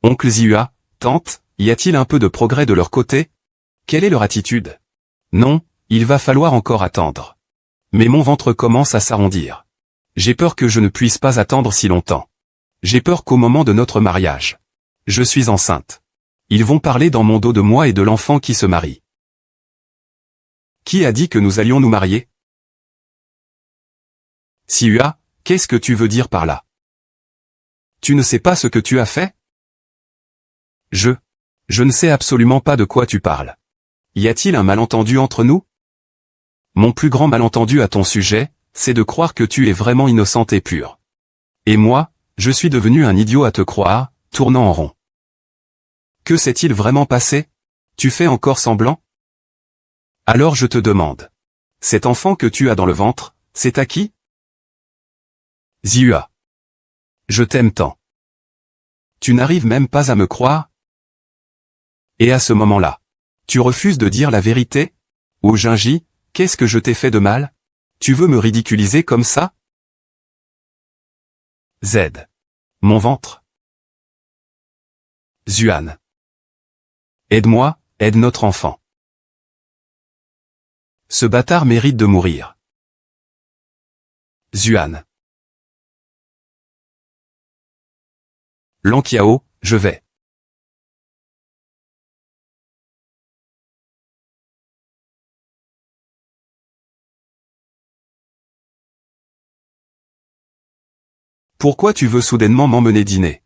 Oncle Zihua, tante, y a-t-il un peu de progrès de leur côté? Quelle est leur attitude? Non, il va falloir encore attendre. Mais mon ventre commence à s'arrondir. J'ai peur que je ne puisse pas attendre si longtemps. J'ai peur qu'au moment de notre mariage, je suis enceinte. Ils vont parler dans mon dos de moi et de l'enfant qui se marie. Qui a dit que nous allions nous marier? Zihua, qu'est-ce que tu veux dire par là? Tu ne sais pas ce que tu as fait? Je ne sais absolument pas de quoi tu parles. Y a-t-il un malentendu entre nous? Mon plus grand malentendu à ton sujet, c'est de croire que tu es vraiment innocente et pure. Et moi, je suis devenu un idiot à te croire, tournant en rond. Que s'est-il vraiment passé? Tu fais encore semblant? Alors je te demande. Cet enfant que tu as dans le ventre, c'est à qui? Zihua. Je t'aime tant. Tu n'arrives même pas à me croire? Et à ce moment-là, tu refuses de dire la vérité? Oh Jinji, qu'est-ce que je t'ai fait de mal? Tu veux me ridiculiser comme ça? Z. Mon ventre. Zuan. Aide-moi, aide notre enfant. Ce bâtard mérite de mourir. Zuan. Lanqiao, je vais. Pourquoi tu veux soudainement m'emmener dîner?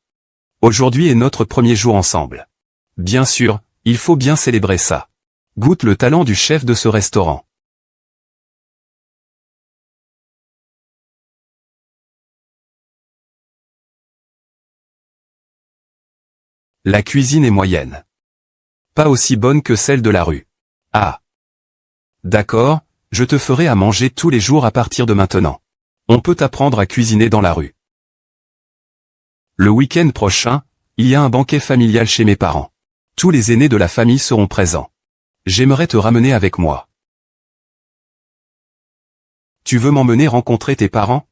Aujourd'hui est notre premier jour ensemble. Bien sûr, il faut bien célébrer ça. Goûte le talent du chef de ce restaurant. La cuisine est moyenne. Pas aussi bonne que celle de la rue. Ah. D'accord, je te ferai à manger tous les jours à partir de maintenant. On peut apprendre à cuisiner dans la rue. Le week-end prochain, il y a un banquet familial chez mes parents. Tous les aînés de la famille seront présents. J'aimerais te ramener avec moi. Tu veux m'emmener rencontrer tes parents?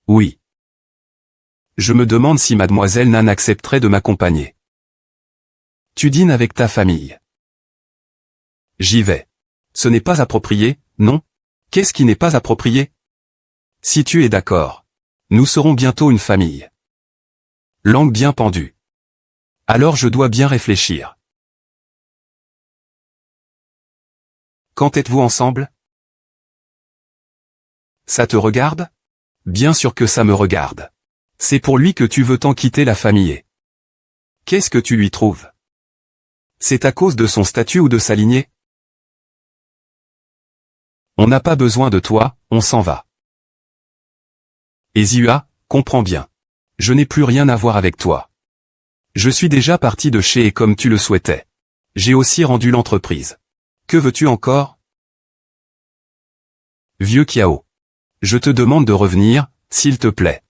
Oui. Je me demande si mademoiselle Nan accepterait de m'accompagner. Tu dînes avec ta famille. J'y vais. Ce n'est pas approprié, non? Qu'est-ce qui n'est pas approprié? Si tu es d'accord. Nous serons bientôt une famille. langue bien pendue. Alors je dois bien réfléchir. Quand êtes-vous ensemble? Ça te regarde? Bien sûr que ça me regarde. C'est pour lui que tu veux tant quitter la famille. Qu'est-ce que tu lui trouves? C'est à cause de son statut ou de sa lignée? On n'a pas besoin de toi, on s'en va. Ezua, comprends bien. Je n'ai plus rien à voir avec toi. Je suis déjà parti de chez et comme tu le souhaitais. J'ai aussi rendu l'entreprise. Que veux-tu encore? Vieux Kiao. Je te demande de revenir, s'il te plaît.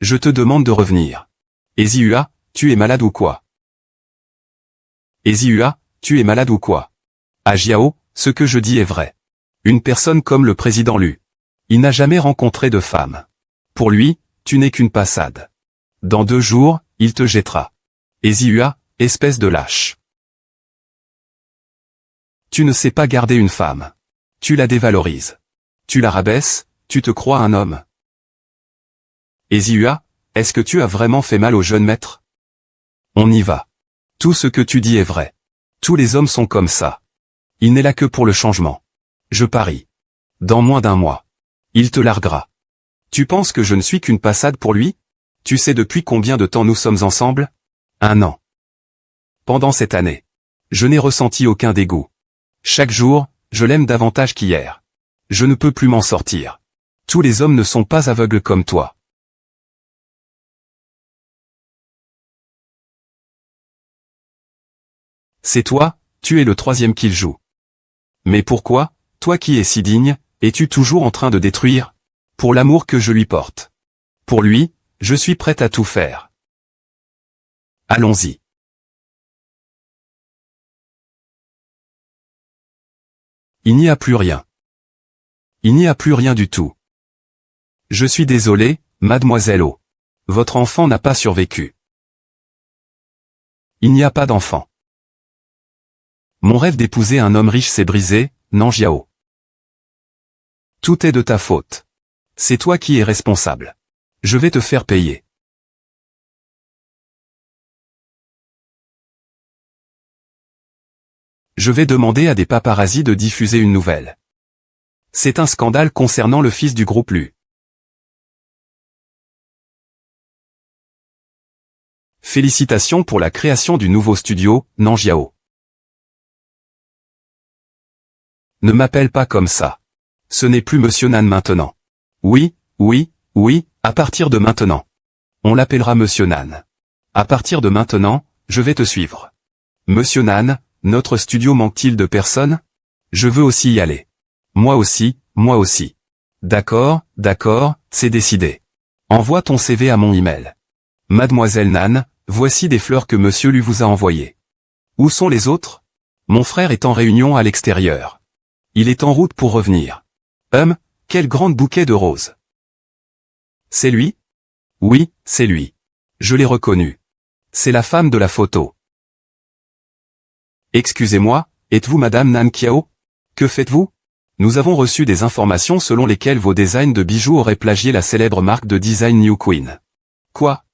Je te demande de revenir. Ezua, tu es malade ou quoi? Ezua, tu es malade ou quoi? Ah Jiao, ce que je dis est vrai. Une personne comme le président Lu. Il n'a jamais rencontré de femme. Pour lui, tu n'es qu'une passade. Dans 2 jours, il te jettera. Ezua, espèce de lâche. Tu ne sais pas garder une femme. Tu la dévalorises. Tu la rabaisses, tu te crois un homme. Ezua, est-ce que tu as vraiment fait mal au jeune maître? On y va. Tout ce que tu dis est vrai. Tous les hommes sont comme ça. Il n'est là que pour le changement. Je parie. Dans moins d'1 mois. Il te larguera. Tu penses que je ne suis qu'une passade pour lui? Tu sais depuis combien de temps nous sommes ensemble? 1 an. Pendant cette année, je n'ai ressenti aucun dégoût. Chaque jour, je l'aime davantage qu'hier. Je ne peux plus m'en sortir. Tous les hommes ne sont pas aveugles comme toi. C'est toi, tu es le 3e qu'il joue. Mais pourquoi, toi qui es si digne, es-tu toujours en train de détruire? Pour l'amour que je lui porte. Pour lui, je suis prête à tout faire. Allons-y. Il n'y a plus rien. Il n'y a plus rien du tout. Je suis désolé, mademoiselle O. Votre enfant n'a pas survécu. Il n'y a pas d'enfant. Mon rêve d'épouser un homme riche s'est brisé, non Jiao. Tout est de ta faute. C'est toi qui es responsable. Je vais te faire payer. Je vais demander à des paparazzis de diffuser une nouvelle. C'est un scandale concernant le fils du groupe Lu. Félicitations pour la création du nouveau studio, non Jiao. Ne m'appelle pas comme ça. Ce n'est plus Monsieur Nan maintenant. Oui, oui, oui, à partir de maintenant. On l'appellera Monsieur Nan. À partir de maintenant, je vais te suivre. Monsieur Nan, notre studio manque-t-il de personnes? Je veux aussi y aller. Moi aussi, moi aussi. D'accord, d'accord, c'est décidé. Envoie ton CV à mon email. Mademoiselle Nan, voici des fleurs que monsieur lui vous a envoyées. Où sont les autres? Mon frère est en réunion à l'extérieur. Il est en route pour revenir. Quel grand bouquet de roses. C'est lui? Oui, c'est lui. Je l'ai reconnu. C'est la femme de la photo. Excusez-moi, êtes-vous Madame Nan Kiao? Que faites-vous? Nous avons reçu des informations selon lesquelles vos designs de bijoux auraient plagié la célèbre marque de design New Queen. Quoi?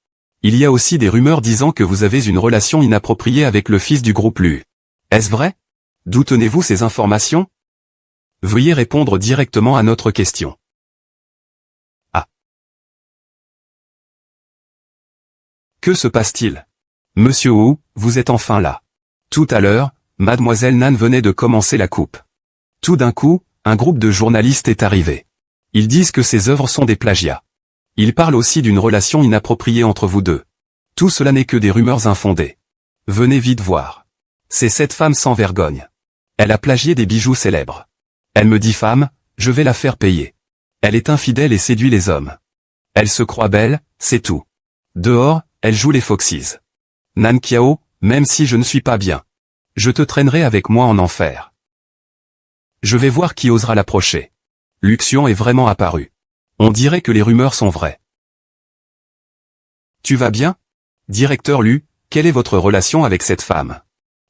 Il y a aussi des rumeurs disant que vous avez une relation inappropriée avec le fils du groupe Lu. Est-ce vrai? D'où tenez-vous ces informations? Veuillez répondre directement à notre question. Ah. Que se passe-t-il? Monsieur Wu, vous êtes enfin là. Tout à l'heure, Mademoiselle Nan venait de commencer la coupe. Tout d'un coup, un groupe de journalistes est arrivé. Ils disent que ces œuvres sont des plagiats. Ils parlent aussi d'une relation inappropriée entre vous deux. Tout cela n'est que des rumeurs infondées. Venez vite voir. C'est cette femme sans vergogne. Elle a plagié des bijoux célèbres. Elle me dit femme, je vais la faire payer. Elle est infidèle et séduit les hommes. Elle se croit belle, c'est tout. Dehors, elle joue les foxes. Nan Kiao, même si je ne suis pas bien. Je te traînerai avec moi en enfer. Je vais voir qui osera l'approcher. Luxion est vraiment apparu. On dirait que les rumeurs sont vraies. Tu vas bien? Directeur Lu, quelle est votre relation avec cette femme?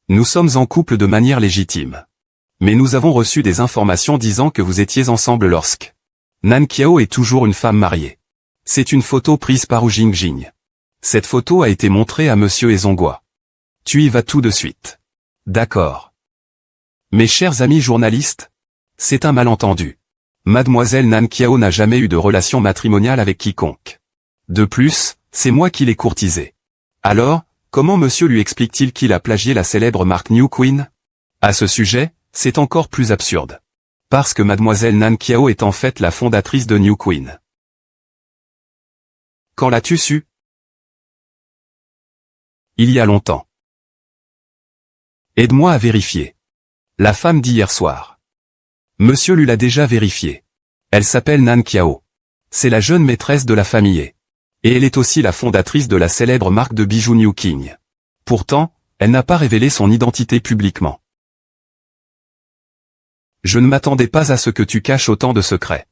Nous sommes en couple de manière légitime. Mais nous avons reçu des informations disant que vous étiez ensemble lorsque... Nan Kiao est toujours une femme mariée. C'est une photo prise par Wu Jingjing. Cette photo a été montrée à Monsieur Ezongua. Tu y vas tout de suite. D'accord. Mes chers amis journalistes, c'est un malentendu. Mademoiselle Nan Kiao n'a jamais eu de relation matrimoniale avec quiconque. De plus, c'est moi qui l'ai courtisée. Alors, comment monsieur lui explique-t-il qu'il a plagié la célèbre marque New Queen? À ce sujet, c'est encore plus absurde. Parce que mademoiselle Nan Kiao est en fait la fondatrice de New Queen. Quand l'as-tu su? Il y a longtemps. Aide-moi à vérifier. La femme d'hier soir. Monsieur lui l'a déjà vérifié. Elle s'appelle Nan Kiao. C'est la jeune maîtresse de la famille. Et elle est aussi la fondatrice de la célèbre marque de bijoux New King. Pourtant, elle n'a pas révélé son identité publiquement. Je ne m'attendais pas à ce que tu caches autant de secrets.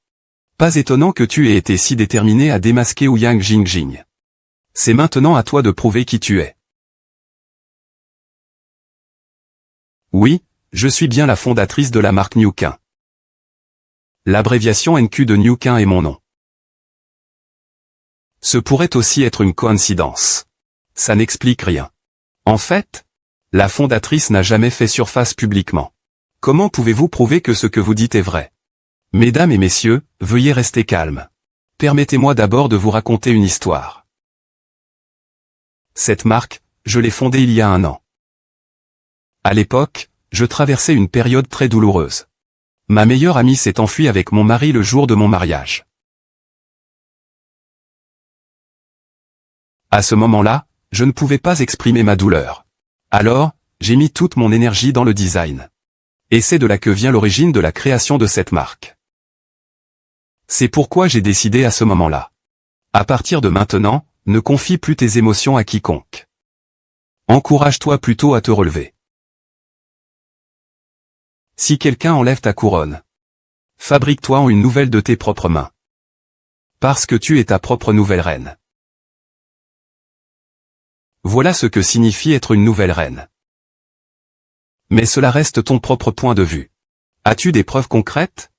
Pas étonnant que tu aies été si déterminé à démasquer Ouyang Jingjing. C'est maintenant à toi de prouver qui tu es. Oui, je suis bien la fondatrice de la marque New King. L'abréviation NQ de New King est mon nom. Ce pourrait aussi être une coïncidence. Ça n'explique rien. En fait, la fondatrice n'a jamais fait surface publiquement. Comment pouvez-vous prouver que ce que vous dites est vrai? Mesdames et messieurs, veuillez rester calmes. Permettez-moi d'abord de vous raconter une histoire. Cette marque, je l'ai fondée il y a 1 an. À l'époque, je traversais une période très douloureuse. Ma meilleure amie s'est enfuie avec mon mari le jour de mon mariage. À ce moment-là, je ne pouvais pas exprimer ma douleur. Alors, j'ai mis toute mon énergie dans le design. Et c'est de là que vient l'origine de la création de cette marque. C'est pourquoi j'ai décidé à ce moment-là. À partir de maintenant, ne confie plus tes émotions à quiconque. Encourage-toi plutôt à te relever. Si quelqu'un enlève ta couronne, fabrique-toi en une nouvelle de tes propres mains. Parce que tu es ta propre nouvelle reine. Voilà ce que signifie être une nouvelle reine. Mais cela reste ton propre point de vue. As-tu des preuves concrètes?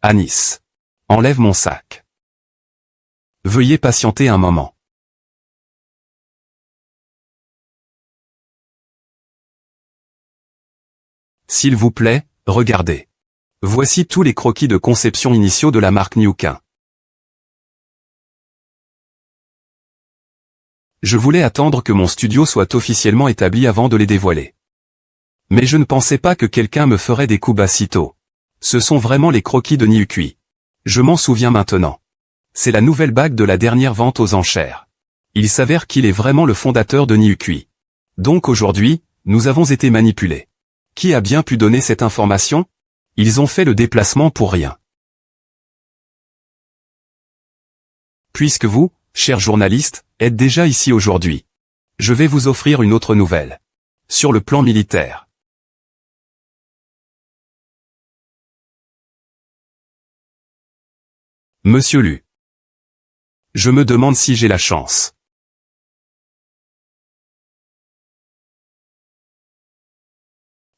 Anis. Enlève mon sac. Veuillez patienter un moment. S'il vous plaît, regardez. Voici tous les croquis de conception initiaux de la marque New King. Je voulais attendre que mon studio soit officiellement établi avant de les dévoiler. Mais je ne pensais pas que quelqu'un me ferait des coups bas si tôt. Ce sont vraiment les croquis de Niukui. Je m'en souviens maintenant. C'est la nouvelle bague de la dernière vente aux enchères. Il s'avère qu'il est vraiment le fondateur de Niukui. Donc aujourd'hui, nous avons été manipulés. Qui a bien pu donner cette information? Ils ont fait le déplacement pour rien. Puisque vous, chers journalistes, êtes déjà ici aujourd'hui, je vais vous offrir une autre nouvelle. Sur le plan militaire. Monsieur Lu. Je me demande si j'ai la chance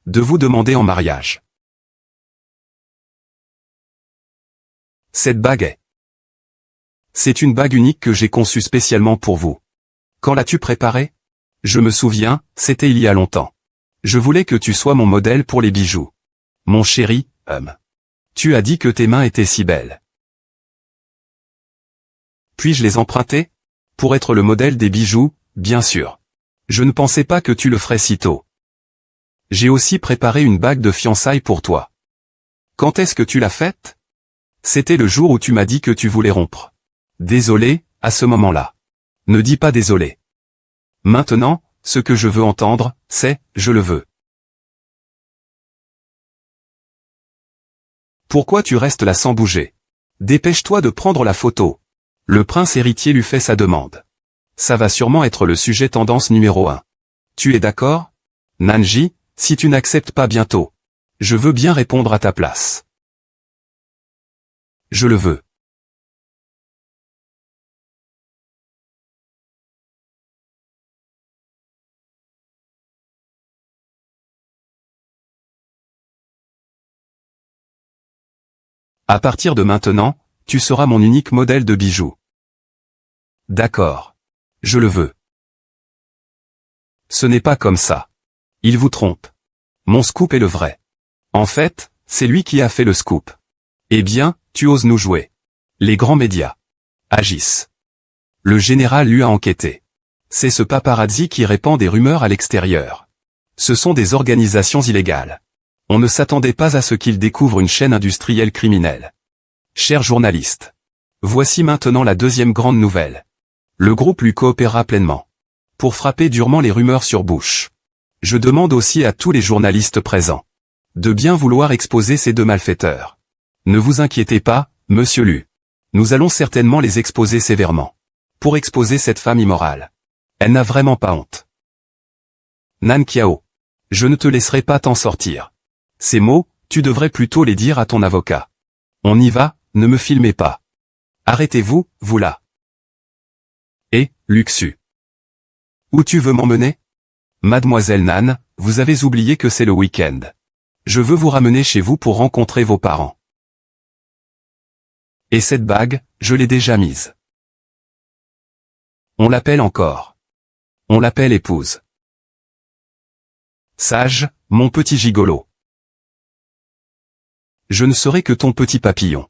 de vous demander en mariage. Cette bague est. C'est une bague unique que j'ai conçue spécialement pour vous. Quand l'as-tu préparée? Je me souviens, c'était il y a longtemps. Je voulais que tu sois mon modèle pour les bijoux. Mon chéri, tu as dit que tes mains étaient si belles. Puis-je les emprunter? Pour être le modèle des bijoux, bien sûr. Je ne pensais pas que tu le ferais si tôt. J'ai aussi préparé une bague de fiançailles pour toi. Quand est-ce que tu l'as faite? C'était le jour où tu m'as dit que tu voulais rompre. Désolé, à ce moment-là. Ne dis pas désolé. Maintenant, ce que je veux entendre, c'est « je le veux ». Pourquoi tu restes là sans bouger? Dépêche-toi de prendre la photo. Le prince héritier lui fait sa demande. Ça va sûrement être le sujet tendance numéro 1. Tu es d'accord? Nanji, si tu n'acceptes pas bientôt. Je veux bien répondre à ta place. Je le veux. À partir de maintenant, tu seras mon unique modèle de bijoux. D'accord. Je le veux. Ce n'est pas comme ça. Il vous trompe. Mon scoop est le vrai. En fait, c'est lui qui a fait le scoop. Eh bien, tu oses nous jouer. Les grands médias agissent. Le général lui a enquêté. C'est ce paparazzi qui répand des rumeurs à l'extérieur. Ce sont des organisations illégales. On ne s'attendait pas à ce qu'il découvre une chaîne industrielle criminelle. Chers journalistes, voici maintenant la deuxième grande nouvelle. Le groupe lui coopérera pleinement. Pour frapper durement les rumeurs sur Bush. Je demande aussi à tous les journalistes présents de bien vouloir exposer ces deux malfaiteurs. Ne vous inquiétez pas, monsieur Lu. Nous allons certainement les exposer sévèrement. Pour exposer cette femme immorale. Elle n'a vraiment pas honte. Nan Kiao. Je ne te laisserai pas t'en sortir. Ces mots, tu devrais plutôt les dire à ton avocat. On y va, ne me filmez pas. Arrêtez-vous, vous là. Et, Luxu. Où tu veux m'emmener? Mademoiselle Nan, vous avez oublié que c'est le week-end. Je veux vous ramener chez vous pour rencontrer vos parents. Et cette bague, je l'ai déjà mise. On l'appelle encore. On l'appelle épouse. Sage, mon petit gigolo. Je ne serai que ton petit papillon.